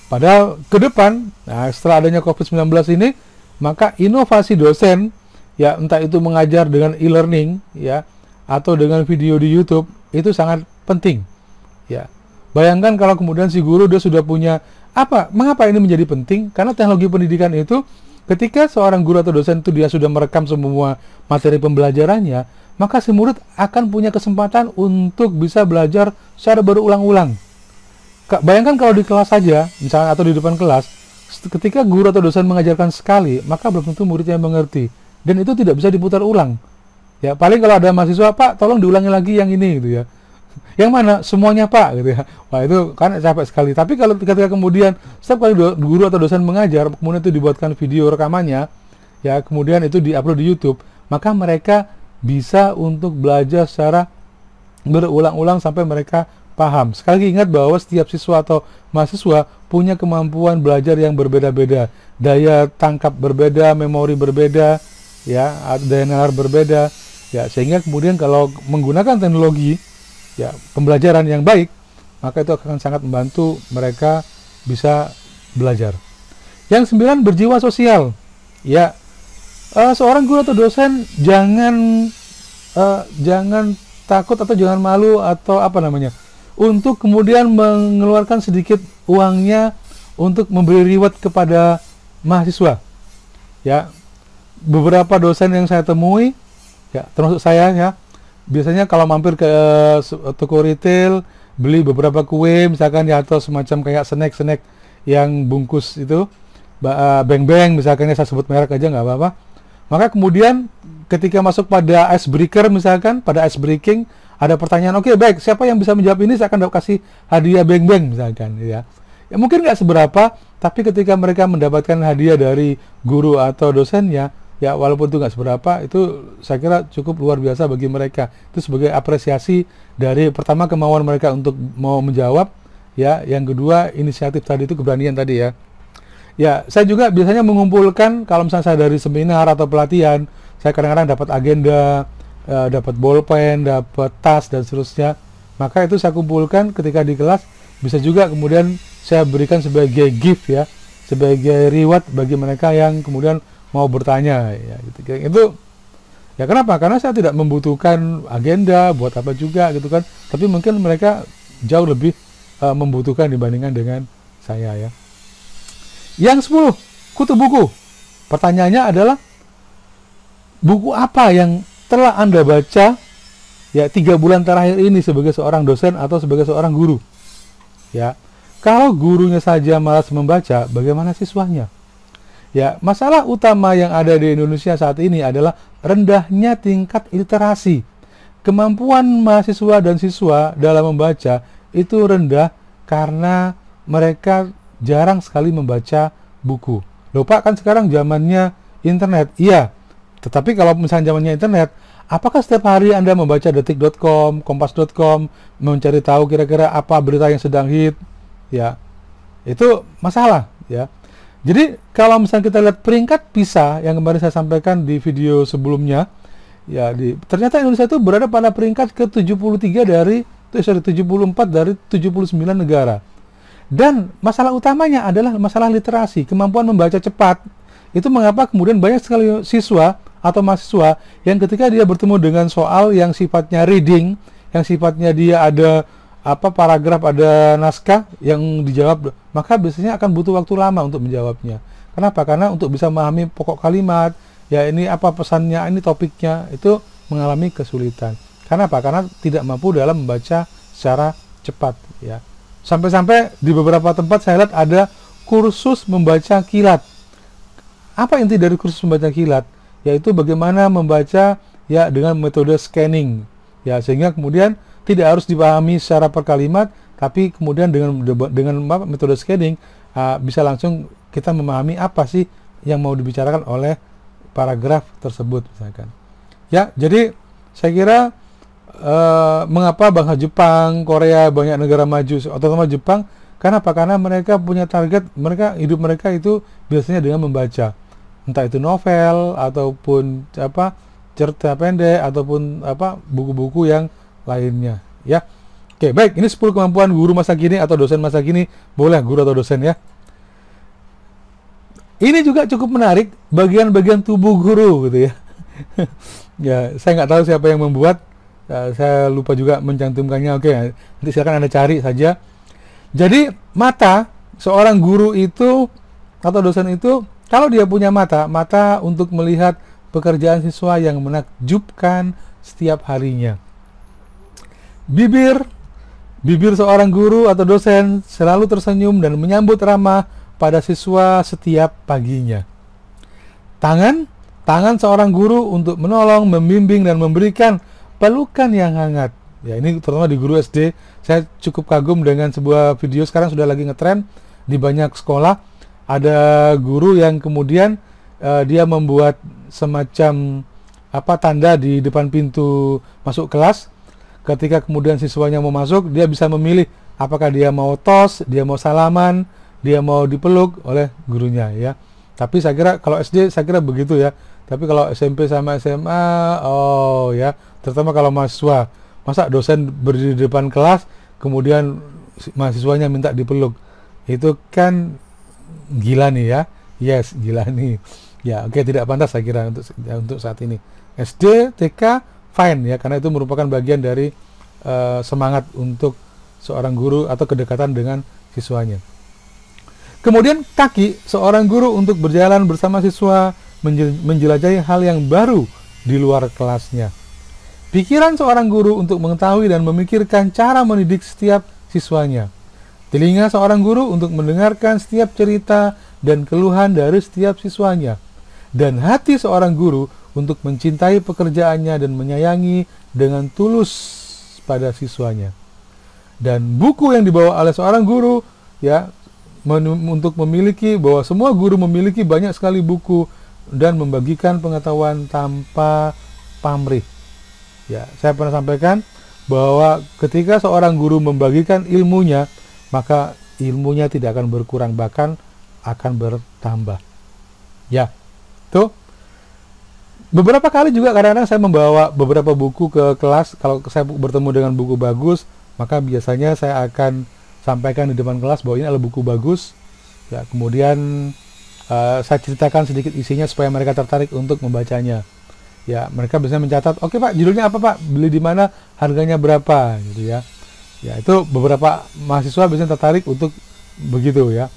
Padahal ke depan, nah setelah adanya COVID-19 ini, maka inovasi dosen ya, entah itu mengajar dengan e-learning ya, atau dengan video di YouTube, itu sangat penting ya. Bayangkan kalau kemudian si guru dia sudah punya mengapa ini menjadi penting? Karena teknologi pendidikan itu, ketika seorang guru atau dosen itu dia sudah merekam semua materi pembelajarannya, maka si murid akan punya kesempatan untuk bisa belajar secara berulang-ulang. Bayangkan kalau di kelas saja misalnya, atau di depan kelas, ketika guru atau dosen mengajarkan sekali, maka belum tentu muridnya mengerti, dan itu tidak bisa diputar ulang ya. Paling kalau ada mahasiswa, Pak tolong diulangi lagi yang ini gitu ya. Yang mana? Semuanya Pak gitu ya. Wah, itu kan capek sekali. Tapi kalau ketika kemudian setiap kali guru atau dosen mengajar, kemudian itu dibuatkan video rekamannya ya, kemudian itu diupload di YouTube, maka mereka bisa untuk belajar secara berulang-ulang sampai mereka paham. Sekali lagi ingat bahwa setiap siswa atau mahasiswa punya kemampuan belajar yang berbeda-beda, daya tangkap berbeda, memori berbeda ya, daya nalar berbeda ya, sehingga kemudian kalau menggunakan teknologi ya, pembelajaran yang baik, maka itu akan sangat membantu mereka bisa belajar. Yang 9, berjiwa sosial ya. Seorang guru atau dosen jangan takut atau jangan malu atau untuk kemudian mengeluarkan sedikit uangnya untuk memberi reward kepada mahasiswa ya. Beberapa dosen yang saya temui ya, termasuk saya ya, biasanya kalau mampir ke toko retail, beli beberapa kue misalkan ya, atau semacam kayak snack yang bungkus itu, beng-beng misalkan ya, saya sebut merek aja nggak apa-apa. Maka kemudian ketika masuk pada icebreaker misalkan, pada ice breaking, ada pertanyaan, oke, baik, siapa yang bisa menjawab ini, saya akan kasih hadiah beng-beng misalkan ya. Ya mungkin nggak seberapa, tapi ketika mereka mendapatkan hadiah dari guru atau dosennya, ya walaupun itu nggak seberapa, itu saya kira cukup luar biasa bagi mereka. Itu sebagai apresiasi dari pertama kemauan mereka untuk mau menjawab, ya, yang kedua inisiatif tadi itu, keberanian tadi ya. Ya, saya juga biasanya mengumpulkan, kalau misalnya saya dari seminar atau pelatihan, saya kadang-kadang dapat agenda, dapat bolpen, dapat tas, dan seterusnya. Maka itu saya kumpulkan ketika di kelas, bisa juga kemudian saya berikan sebagai gift ya, sebagai reward bagi mereka yang kemudian mau bertanya ya, gitu. Itu ya kenapa? Karena saya tidak membutuhkan agenda buat apa juga gitu kan, tapi mungkin mereka jauh lebih membutuhkan dibandingkan dengan saya ya. Yang 10, kutu buku. Pertanyaannya adalah, buku apa yang telah Anda baca ya 3 bulan terakhir ini sebagai seorang dosen atau sebagai seorang guru? Ya, kalau gurunya saja malas membaca, bagaimana siswanya? Ya, masalah utama yang ada di Indonesia saat ini adalah rendahnya tingkat literasi. Kemampuan mahasiswa dan siswa dalam membaca itu rendah karena mereka jarang sekali membaca buku. Loh Pak, kan sekarang zamannya internet. Iya, tetapi kalau misalnya zamannya internet, apakah setiap hari Anda membaca detik.com, kompas.com, mencari tahu kira-kira apa berita yang sedang hit? Ya, itu masalah ya. Jadi kalau misalnya kita lihat peringkat PISA yang kemarin saya sampaikan di video sebelumnya, ya, ternyata Indonesia itu berada pada peringkat ke-74 dari 79 negara. Dan masalah utamanya adalah masalah literasi, kemampuan membaca cepat. Itu mengapa kemudian banyak sekali siswa atau mahasiswa yang ketika dia bertemu dengan soal yang sifatnya reading, yang sifatnya dia ada paragraf, ada naskah yang dijawab, maka biasanya akan butuh waktu lama untuk menjawabnya. Kenapa? Karena untuk bisa memahami pokok kalimat, ya ini apa pesannya, ini topiknya, itu mengalami kesulitan. Kenapa? Karena tidak mampu dalam membaca secara cepat ya. Sampai-sampai di beberapa tempat saya lihat ada kursus membaca kilat. Apa inti dari kursus membaca kilat? Yaitu bagaimana membaca ya dengan metode scanning. Ya, sehingga kemudian tidak harus dipahami secara per kalimat, tapi kemudian dengan metode scanning bisa langsung kita memahami apa sih yang mau dibicarakan oleh paragraf tersebut misalkan. Ya, jadi saya kira mengapa bangsa Jepang, Korea, banyak negara maju, terutama Jepang, karena mereka punya target, hidup mereka itu biasanya dengan membaca, entah itu novel ataupun cerita pendek ataupun buku-buku yang lainnya ya. Oke, baik, ini 10 kemampuan guru masa kini atau dosen masa kini, boleh guru atau dosen ya. Ini juga cukup menarik, bagian-bagian tubuh guru gitu ya. Ya, saya nggak tahu siapa yang membuat. Saya lupa juga mencantumkannya. Oke, nanti silakan Anda cari saja. Jadi mata seorang guru itu atau dosen itu, kalau dia punya mata untuk melihat pekerjaan siswa yang menakjubkan setiap harinya. Bibir seorang guru atau dosen selalu tersenyum dan menyambut ramah pada siswa setiap paginya. Tangan seorang guru untuk menolong, membimbing dan memberikan pelukan yang hangat. Ya, ini terutama di guru SD. Saya cukup kagum dengan sebuah video sekarang sudah lagi ngetren di banyak sekolah. Ada guru yang kemudian dia membuat semacam tanda di depan pintu masuk kelas. Ketika kemudian siswanya mau masuk, dia bisa memilih apakah dia mau tos, dia mau salaman, dia mau dipeluk oleh gurunya ya. Tapi saya kira kalau SD saya kira begitu ya. Tapi kalau SMP sama SMA, oh ya, terutama kalau mahasiswa, masa dosen berdiri di depan kelas, kemudian mahasiswanya minta dipeluk, itu kan gila nih ya. Yes, gila nih. Ya, oke, tidak pantas saya kira untuk saat ini. SD, TK, fine ya, karena itu merupakan bagian dari semangat untuk seorang guru atau kedekatan dengan siswanya. Kemudian kaki seorang guru untuk berjalan bersama siswa, menjelajahi hal yang baru di luar kelasnya. Pikiran seorang guru untuk mengetahui dan memikirkan cara mendidik setiap siswanya. Telinga seorang guru untuk mendengarkan setiap cerita dan keluhan dari setiap siswanya. Dan hati seorang guru untuk mencintai pekerjaannya dan menyayangi dengan tulus pada siswanya. Dan buku yang dibawa oleh seorang guru ya, untuk memiliki, bahwa semua guru memiliki banyak sekali buku dan membagikan pengetahuan tanpa pamrih. Ya, saya pernah sampaikan bahwa ketika seorang guru membagikan ilmunya, maka ilmunya tidak akan berkurang, bahkan akan bertambah. Ya, tuh. Beberapa kali juga kadang-kadang saya membawa beberapa buku ke kelas. Kalau saya bertemu dengan buku bagus, maka biasanya saya akan sampaikan di depan kelas bahwa ini adalah buku bagus. Ya, kemudian saya ceritakan sedikit isinya supaya mereka tertarik untuk membacanya. Ya, mereka biasanya mencatat, oke Pak, judulnya apa Pak? Beli di mana? Harganya berapa? Gitu ya. Ya, itu beberapa mahasiswa biasanya tertarik untuk begitu ya.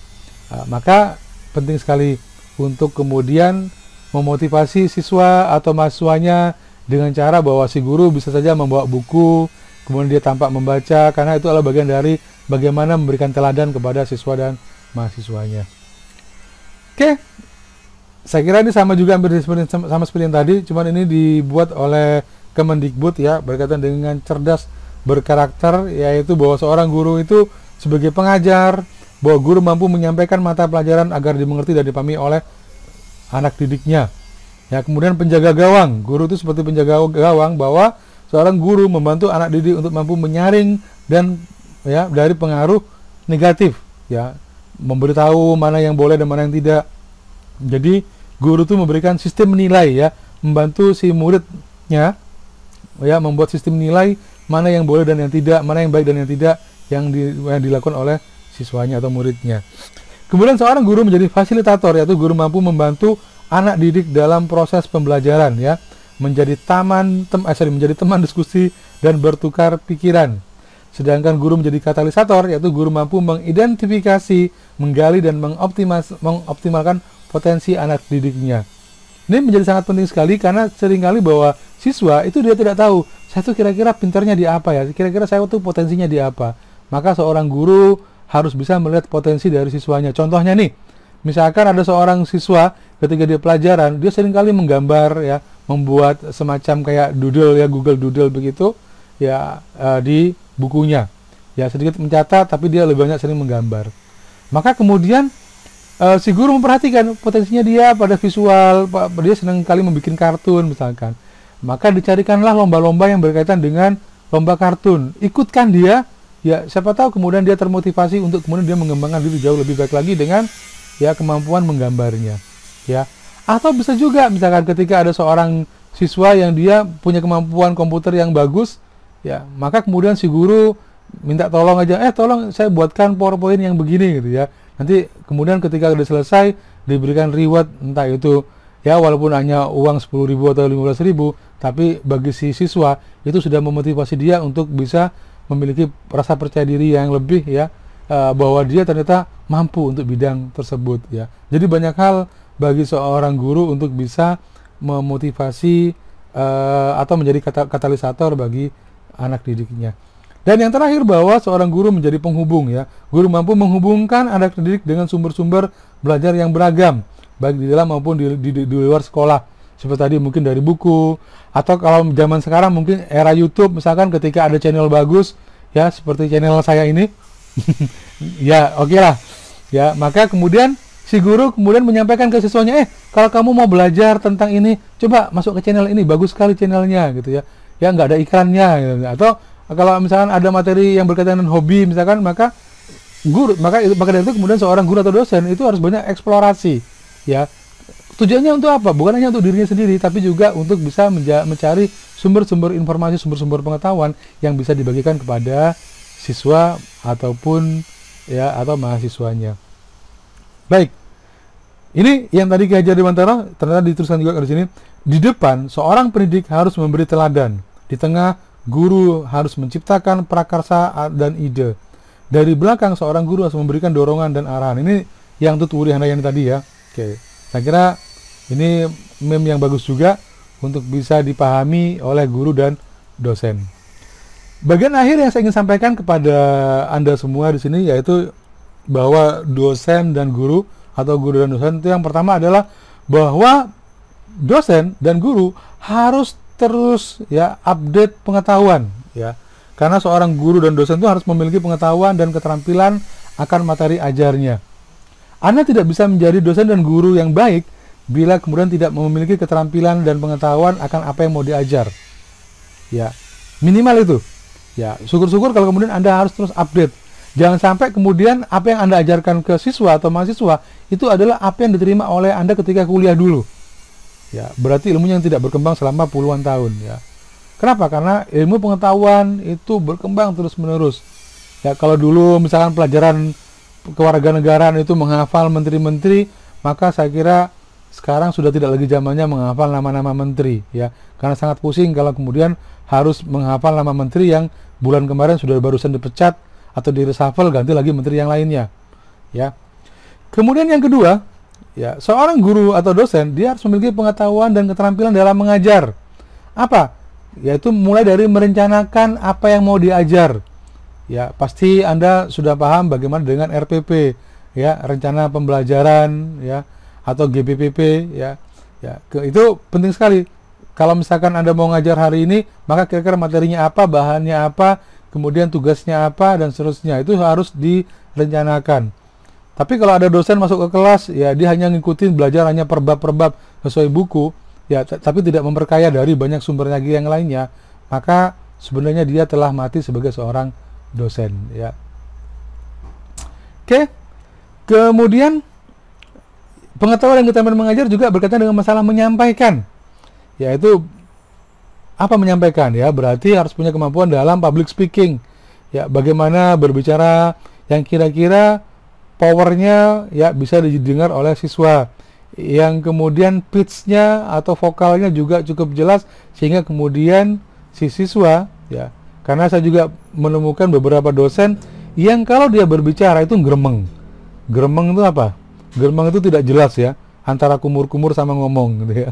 Maka penting sekali untuk kemudian memotivasi siswa atau mahasiswanya dengan cara bahwa si guru bisa saja membawa buku, kemudian dia tampak membaca, karena itu adalah bagian dari bagaimana memberikan teladan kepada siswa dan mahasiswanya. Oke, saya kira ini sama juga hampir sama seperti yang tadi, cuman ini dibuat oleh Kemendikbud ya, berkaitan dengan cerdas berkarakter, yaitu bahwa seorang guru itu sebagai pengajar, bahwa guru mampu menyampaikan mata pelajaran agar dimengerti dan dipahami oleh anak didiknya. Ya, kemudian penjaga gawang, guru itu seperti penjaga gawang, bahwa seorang guru membantu anak didik untuk mampu menyaring dan ya dari pengaruh negatif, ya, memberitahu mana yang boleh dan mana yang tidak. Jadi guru itu memberikan sistem nilai ya, membantu si muridnya ya membuat sistem nilai mana yang boleh dan yang tidak, mana yang baik dan yang tidak yang dilakukan oleh siswanya atau muridnya. Kemudian seorang guru menjadi fasilitator, yaitu guru mampu membantu anak didik dalam proses pembelajaran ya, menjadi menjadi teman diskusi dan bertukar pikiran. Sedangkan guru menjadi katalisator, yaitu guru mampu mengidentifikasi, menggali dan mengoptimalkan potensi anak didiknya. Ini menjadi sangat penting sekali karena seringkali bahwa siswa itu dia tidak tahu, saya tuh kira-kira pintarnya di apa ya, kira-kira saya tuh potensinya di apa. Maka seorang guru harus bisa melihat potensi dari siswanya. Contohnya nih, misalkan ada seorang siswa ketika dia pelajaran, dia seringkali menggambar ya, membuat semacam kayak doodle ya, Google Doodle begitu ya, di bukunya. Ya, sedikit mencatat tapi dia lebih banyak sering menggambar. Maka kemudian si guru memperhatikan potensinya dia pada visual, dia senang kali membuat kartun misalkan. Maka dicarikanlah lomba-lomba yang berkaitan dengan lomba kartun. Ikutkan dia. Ya, siapa tahu kemudian dia termotivasi untuk kemudian dia mengembangkan diri jauh lebih baik lagi dengan ya kemampuan menggambarnya. Ya. Atau bisa juga misalkan ketika ada seorang siswa yang dia punya kemampuan komputer yang bagus, ya, maka kemudian si guru minta tolong aja, tolong saya buatkan PowerPoint yang begini gitu ya. Nanti kemudian ketika sudah selesai diberikan reward, entah itu ya walaupun hanya uang 10.000 atau 15.000, tapi bagi si siswa itu sudah memotivasi dia untuk bisa memiliki rasa percaya diri yang lebih ya, bahwa dia ternyata mampu untuk bidang tersebut ya. Jadi banyak hal bagi seorang guru untuk bisa memotivasi atau menjadi katalisator bagi anak didiknya. Dan yang terakhir bahwa seorang guru menjadi penghubung ya. Guru mampu menghubungkan anak didik dengan sumber-sumber belajar yang beragam, baik di dalam maupun di luar sekolah. Seperti tadi mungkin dari buku, atau kalau zaman sekarang mungkin era YouTube, misalkan ketika ada channel bagus ya seperti channel saya ini ya oke lah ya, maka kemudian si guru kemudian menyampaikan ke siswanya, kalau kamu mau belajar tentang ini coba masuk ke channel ini, bagus sekali channelnya gitu ya, ya nggak ada iklannya gitu. Atau kalau misalkan ada materi yang berkaitan dengan hobi misalkan, maka dari itu kemudian seorang guru atau dosen itu harus banyak eksplorasi ya. Tujuannya untuk apa? Bukan hanya untuk dirinya sendiri, tapi juga untuk bisa mencari sumber-sumber informasi, sumber-sumber pengetahuan yang bisa dibagikan kepada siswa ataupun ya atau mahasiswanya. Baik, ini yang tadi Ki Hajar Dewantara ternyata dituliskan juga di sini. Di depan seorang pendidik harus memberi teladan, di tengah guru harus menciptakan prakarsa dan ide. Dari belakang seorang guru harus memberikan dorongan dan arahan. Ini yang Tut Wuri Handayani tadi ya. Oke, saya kira ini meme yang bagus juga untuk bisa dipahami oleh guru dan dosen. Bagian akhir yang saya ingin sampaikan kepada Anda semua di sini yaitu bahwa dosen dan guru atau guru dan dosen itu yang pertama adalah bahwa dosen dan guru harus terus ya update pengetahuan ya. Karena seorang guru dan dosen itu harus memiliki pengetahuan dan keterampilan akan materi ajarnya. Anda tidak bisa menjadi dosen dan guru yang baik bila kemudian tidak memiliki keterampilan dan pengetahuan akan apa yang mau diajar. Ya, minimal itu. Ya, syukur-syukur kalau kemudian Anda harus terus update. Jangan sampai kemudian apa yang Anda ajarkan ke siswa atau mahasiswa itu adalah apa yang diterima oleh Anda ketika kuliah dulu. Ya, berarti ilmunya yang tidak berkembang selama puluhan tahun, ya. Kenapa? Karena ilmu pengetahuan itu berkembang terus-menerus. Ya, kalau dulu misalkan pelajaran kewarganegaraan itu menghafal menteri-menteri, maka saya kira sekarang sudah tidak lagi zamannya menghafal nama-nama menteri, ya. Karena sangat pusing kalau kemudian harus menghafal nama menteri yang bulan kemarin sudah barusan dipecat atau di reshuffle ganti lagi menteri yang lainnya, ya. Kemudian yang kedua, ya, seorang guru atau dosen dia harus memiliki pengetahuan dan keterampilan dalam mengajar. Apa? Yaitu mulai dari merencanakan apa yang mau diajar. Ya, pasti Anda sudah paham bagaimana dengan RPP, ya, rencana pembelajaran, ya, atau GBPP, ya. Ya, itu penting sekali. Kalau misalkan Anda mau ngajar hari ini, maka kira-kira materinya apa, bahannya apa, kemudian tugasnya apa, dan seterusnya. Itu harus direncanakan. Tapi kalau ada dosen masuk ke kelas, ya dia hanya ngikutin belajar hanya per bab sesuai buku, ya, tapi tidak memperkaya dari banyak sumber lagi yang lainnya, maka sebenarnya dia telah mati sebagai seorang dosen, ya. Oke. Kemudian pengetahuan dan keterampilan mengajar juga berkaitan dengan masalah menyampaikan. Yaitu apa menyampaikan, ya? Berarti harus punya kemampuan dalam public speaking. Ya, bagaimana berbicara yang kira-kira powernya ya bisa didengar oleh siswa, yang kemudian pitch-nya atau vokalnya juga cukup jelas sehingga kemudian si siswa, ya, karena saya juga menemukan beberapa dosen yang kalau dia berbicara itu gremeng. Gremeng itu apa? Gremeng itu tidak jelas, ya, antara kumur-kumur sama ngomong gitu, ya.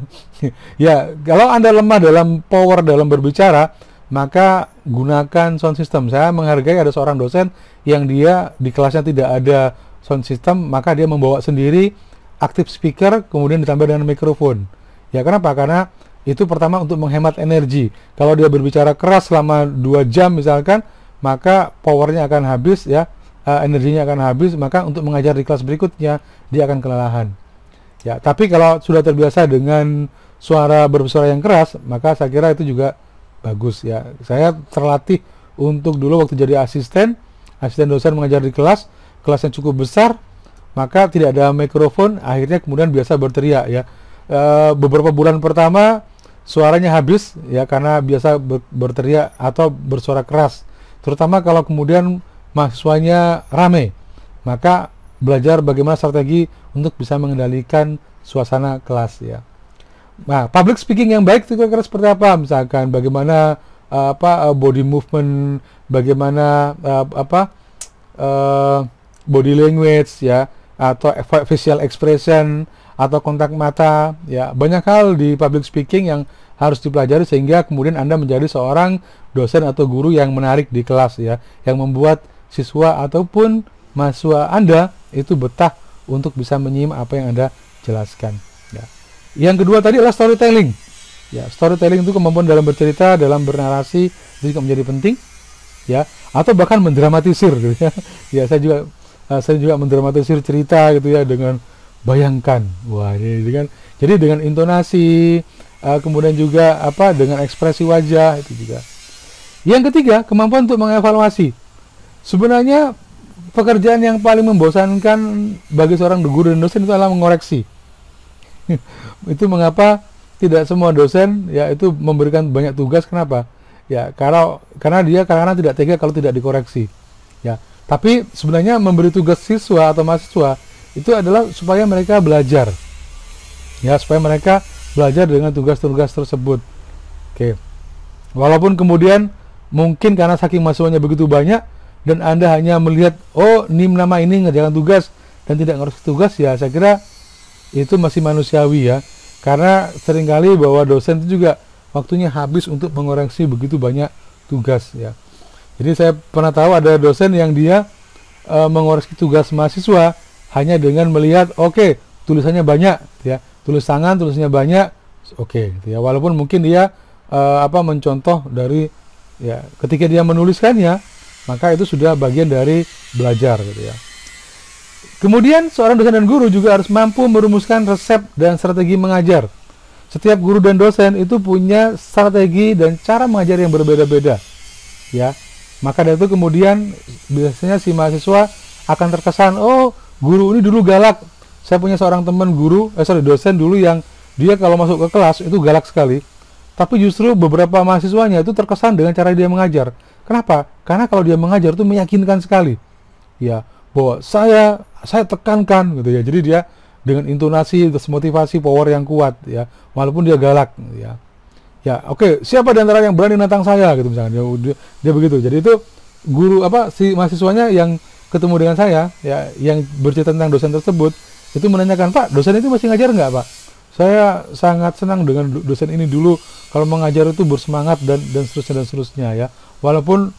Ya, kalau Anda lemah dalam power dalam berbicara, maka gunakan sound system. Saya menghargai ada seorang dosen yang dia di kelasnya tidak ada sound system, maka dia membawa sendiri active speaker kemudian ditambah dengan mikrofon. Ya, kenapa? Karena itu pertama untuk menghemat energi. Kalau dia berbicara keras selama 2 jam misalkan, maka powernya akan habis, ya, energinya akan habis, maka untuk mengajar di kelas berikutnya dia akan kelelahan. Ya, tapi kalau sudah terbiasa dengan bersuara yang keras, maka saya kira itu juga bagus, ya. Saya terlatih untuk dulu waktu jadi asisten dosen mengajar di kelasnya cukup besar, maka tidak ada mikrofon, akhirnya kemudian biasa berteriak, ya. Beberapa bulan pertama suaranya habis, ya, karena biasa berteriak atau bersuara keras, terutama kalau kemudian mahasiswanya rame, maka belajar bagaimana strategi untuk bisa mengendalikan suasana kelas, ya. Nah, public speaking yang baik itu kira-kira seperti apa? Misalkan bagaimana body movement, bagaimana body language, ya, atau facial expression, atau kontak mata, ya. Banyak hal di public speaking yang harus dipelajari sehingga kemudian Anda menjadi seorang dosen atau guru yang menarik di kelas, ya, yang membuat siswa ataupun mahasiswa Anda itu betah untuk bisa menyimak apa yang Anda jelaskan, ya. Yang kedua tadi adalah storytelling. Ya, storytelling itu kemampuan dalam bercerita, dalam bernarasi itu juga menjadi penting, ya, atau bahkan mendramatisir gitu, ya. Ya, saya juga mendramatisir cerita gitu, ya, dengan bayangkan. Wah, ini kan. Jadi dengan intonasi, kemudian juga dengan ekspresi wajah itu juga. Yang ketiga, kemampuan untuk mengevaluasi. Sebenarnya pekerjaan yang paling membosankan bagi seorang guru dan dosen itu adalah mengoreksi. Itu mengapa tidak semua dosen, ya, itu memberikan banyak tugas. Kenapa? Ya, karena dia kadang-kadang tidak tega kalau tidak dikoreksi, ya. Tapi sebenarnya memberi tugas siswa atau mahasiswa itu adalah supaya mereka belajar, ya, supaya mereka belajar dengan tugas-tugas tersebut. Oke. Walaupun kemudian mungkin karena saking mahasiswanya begitu banyak dan Anda hanya melihat, oh, nama ini ngerjakan tugas dan tidak ngurus tugas, ya, saya kira itu masih manusiawi, ya. Karena seringkali bahwa dosen itu juga waktunya habis untuk mengoreksi begitu banyak tugas, ya. Jadi saya pernah tahu ada dosen yang dia mengoreksi tugas mahasiswa hanya dengan melihat, oke, tulisannya banyak, ya, tulis tangan tulisnya banyak, oke, gitu, ya. Walaupun mungkin dia mencontoh dari, ya, ketika dia menuliskannya, maka itu sudah bagian dari belajar, gitu, ya. Kemudian seorang dosen dan guru juga harus mampu merumuskan resep dan strategi mengajar. Setiap guru dan dosen itu punya strategi dan cara mengajar yang berbeda-beda, ya. Maka dari itu kemudian biasanya si mahasiswa akan terkesan, oh guru ini dulu galak. Saya punya seorang teman dosen dulu yang dia kalau masuk ke kelas itu galak sekali. Tapi justru beberapa mahasiswanya itu terkesan dengan cara dia mengajar. Kenapa? Karena kalau dia mengajar itu meyakinkan sekali, ya, bahwa saya tekankan gitu ya. Jadi dia dengan intonasi, motivasi, power yang kuat, ya, walaupun dia galak, ya. Ya, oke, siapa di antara yang berani nantang saya gitu misalnya. Dia begitu. Jadi itu guru si mahasiswanya yang ketemu dengan saya, ya, yang bercerita tentang dosen tersebut, itu menanyakan, "Pak, dosen itu masih ngajar nggak, Pak? Saya sangat senang dengan dosen ini dulu, kalau mengajar itu bersemangat dan seterusnya ya. Walaupun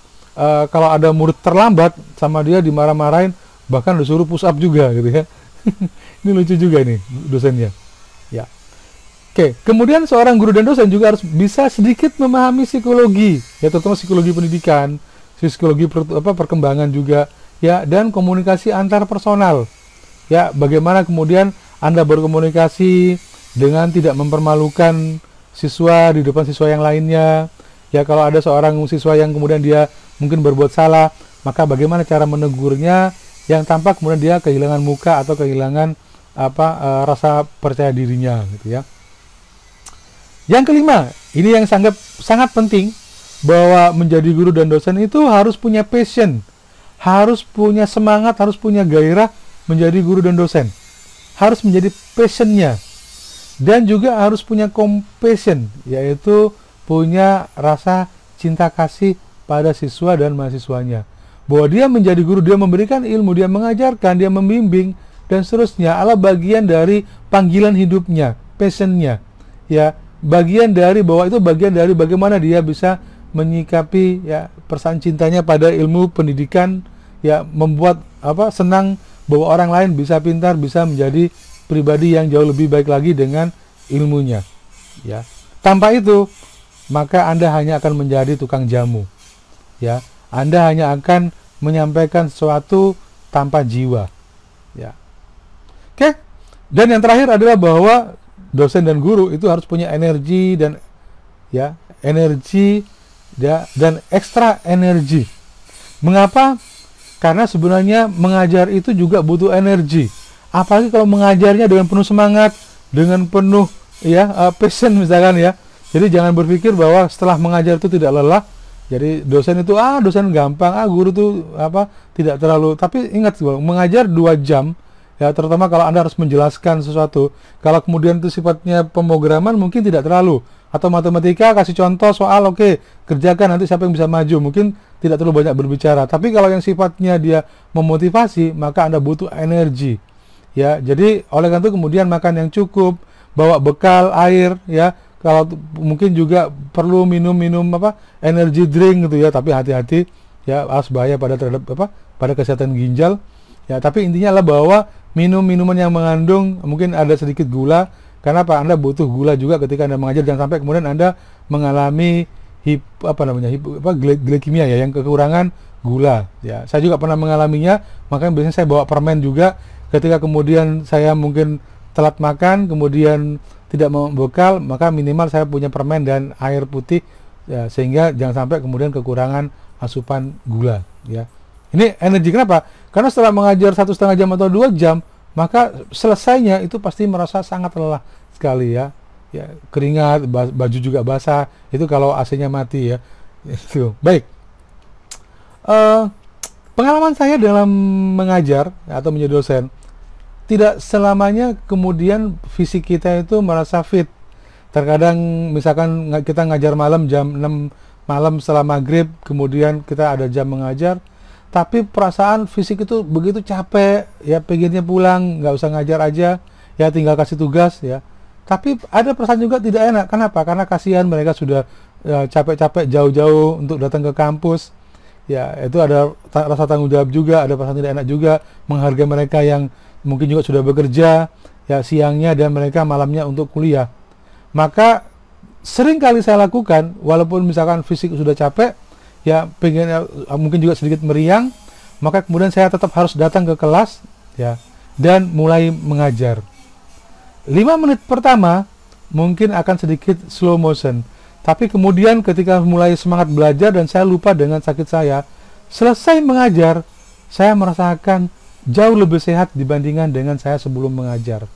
kalau ada murid terlambat sama dia dimarah-marahin, bahkan disuruh push up juga gitu ya." Ini lucu juga nih dosennya. Ya. Oke, kemudian seorang guru dan dosen juga harus bisa sedikit memahami psikologi, ya, terutama psikologi pendidikan, psikologi perkembangan juga, ya, dan komunikasi antar personal. Ya, bagaimana kemudian Anda berkomunikasi dengan tidak mempermalukan siswa di depan siswa yang lainnya. Ya, kalau ada seorang siswa yang kemudian dia mungkin berbuat salah, maka bagaimana cara menegurnya yang tanpa kemudian dia kehilangan muka atau kehilangan rasa percaya dirinya gitu ya. Yang kelima, ini yang sangat penting, bahwa menjadi guru dan dosen itu harus punya passion, harus punya semangat, harus punya gairah menjadi guru dan dosen, harus menjadi passionnya, dan juga harus punya compassion, yaitu punya rasa cinta kasih pada siswa dan mahasiswanya, bahwa dia menjadi guru, dia memberikan ilmu, dia mengajarkan, dia membimbing, dan seterusnya adalah bagian dari panggilan hidupnya, passionnya, ya. Bagian dari bagaimana dia bisa menyikapi, ya, perasaan cintanya pada ilmu pendidikan, ya, membuat senang bahwa orang lain bisa pintar, bisa menjadi pribadi yang jauh lebih baik lagi dengan ilmunya, ya. Tanpa itu, maka Anda hanya akan menjadi tukang jamu, ya. Anda hanya akan menyampaikan sesuatu tanpa jiwa, ya. Oke. Dan yang terakhir adalah bahwa dosen dan guru itu harus punya energi dan ekstra energi. Mengapa? Karena sebenarnya mengajar itu juga butuh energi. Apalagi kalau mengajarnya dengan penuh semangat, dengan penuh passion misalkan ya. Jadi jangan berpikir bahwa setelah mengajar itu tidak lelah. Jadi dosen itu dosen gampang, guru itu tidak terlalu. Tapi ingat bahwa mengajar 2 jam, ya, terutama kalau Anda harus menjelaskan sesuatu. Kalau kemudian itu sifatnya pemrograman mungkin tidak terlalu, atau matematika kasih contoh soal, oke, kerjakan, nanti siapa yang bisa maju, mungkin tidak terlalu banyak berbicara. Tapi kalau yang sifatnya dia memotivasi, maka Anda butuh energi, ya. Jadi oleh karena itu kemudian makan yang cukup, bawa bekal air, ya. Kalau mungkin juga perlu minum energy drink gitu ya, tapi hati-hati, ya, harus bahaya pada kesehatan ginjal, ya. Tapi intinya adalah bahwa minuman yang mengandung mungkin ada sedikit gula. Karena Anda butuh gula juga ketika Anda mengajar. Jangan sampai kemudian Anda mengalami glikemia, ya, yang kekurangan gula, ya. Saya juga pernah mengalaminya, makanya biasanya saya bawa permen juga ketika kemudian saya mungkin telat makan, kemudian tidak mau bekal, maka minimal saya punya permen dan air putih, ya, sehingga jangan sampai kemudian kekurangan asupan gula, ya. Ini energi. Kenapa? Karena setelah mengajar 1,5 jam atau 2 jam, maka selesainya itu pasti merasa sangat lelah sekali, ya. Ya, keringat, baju juga basah. Itu kalau AC-nya mati, ya. Itu. Baik. Pengalaman saya dalam mengajar atau menjadi dosen, tidak selamanya kemudian fisik kita itu merasa fit. Terkadang misalkan kita ngajar malam jam 6 malam setelah maghrib, kemudian kita ada jam mengajar, tapi perasaan fisik itu begitu capek, ya, pengennya pulang, nggak usah ngajar aja, ya, tinggal kasih tugas, ya. Tapi ada perasaan juga tidak enak. Kenapa? Karena kasihan mereka sudah capek-capek jauh-jauh untuk datang ke kampus, ya. Itu ada rasa tanggung jawab juga, ada perasaan tidak enak juga, menghargai mereka yang mungkin juga sudah bekerja, ya, siangnya dan mereka malamnya untuk kuliah. Maka sering kali saya lakukan, walaupun misalkan fisik sudah capek, ya, pengen mungkin juga sedikit meriang, maka kemudian saya tetap harus datang ke kelas, ya. dan mulai mengajar. 5 menit pertama mungkin akan sedikit slow motion, tapi kemudian ketika mulai semangat belajar dan saya lupa dengan sakit saya, selesai mengajar, saya merasakan jauh lebih sehat dibandingkan dengan saya sebelum mengajar.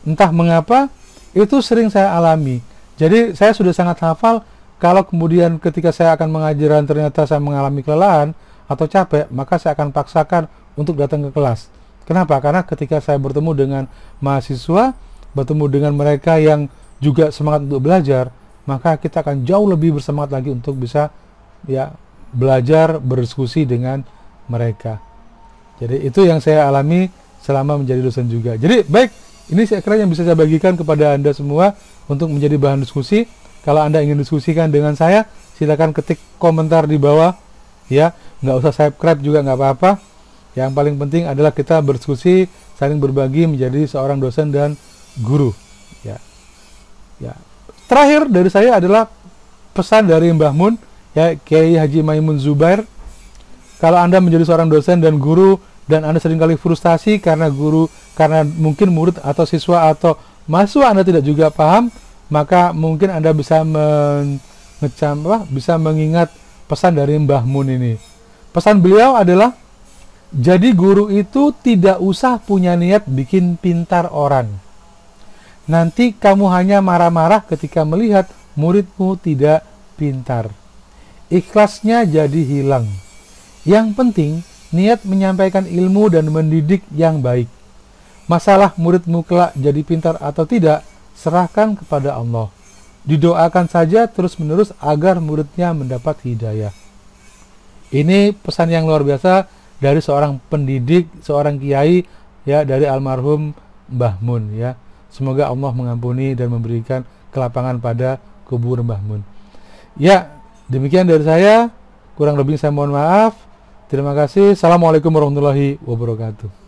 Entah mengapa, itu sering saya alami. Jadi saya sudah sangat hafal. Kalau kemudian ketika saya akan mengajar dan ternyata saya mengalami kelelahan atau capek, maka saya akan paksakan untuk datang ke kelas. Kenapa? Karena ketika saya bertemu dengan mahasiswa, bertemu dengan mereka yang juga semangat untuk belajar, maka kita akan jauh lebih bersemangat lagi untuk bisa belajar, berdiskusi dengan mereka. Jadi itu yang saya alami selama menjadi dosen juga. Jadi baik, ini saya kira yang bisa saya bagikan kepada Anda semua untuk menjadi bahan diskusi. Kalau Anda ingin diskusikan dengan saya, silakan ketik komentar di bawah, ya. Nggak usah subscribe juga nggak apa-apa. Yang paling penting adalah kita berdiskusi, saling berbagi menjadi seorang dosen dan guru. Ya. Terakhir dari saya adalah pesan dari Mbah Mun, ya, Kiai Haji Maimun Zubair. Kalau Anda menjadi seorang dosen dan guru dan Anda seringkali frustasi karena mungkin murid atau siswa atau mahasiswa Anda tidak juga paham, maka mungkin Anda bisa bisa mengingat pesan dari Mbah Mun ini. Pesan beliau adalah, jadi guru itu tidak usah punya niat bikin pintar orang. Nanti kamu hanya marah-marah ketika melihat muridmu tidak pintar. Ikhlasnya jadi hilang. Yang penting, niat menyampaikan ilmu dan mendidik yang baik. Masalah muridmu kelak jadi pintar atau tidak, serahkan kepada Allah. Didoakan saja terus-menerus agar muridnya mendapat hidayah. Ini pesan yang luar biasa dari seorang pendidik, seorang kiai, ya, dari almarhum Mbah Mun, ya. Semoga Allah mengampuni dan memberikan kelapangan pada kubur Mbah Mun. Ya, demikian dari saya. Kurang lebih saya mohon maaf. Terima kasih. Assalamualaikum warahmatullahi wabarakatuh.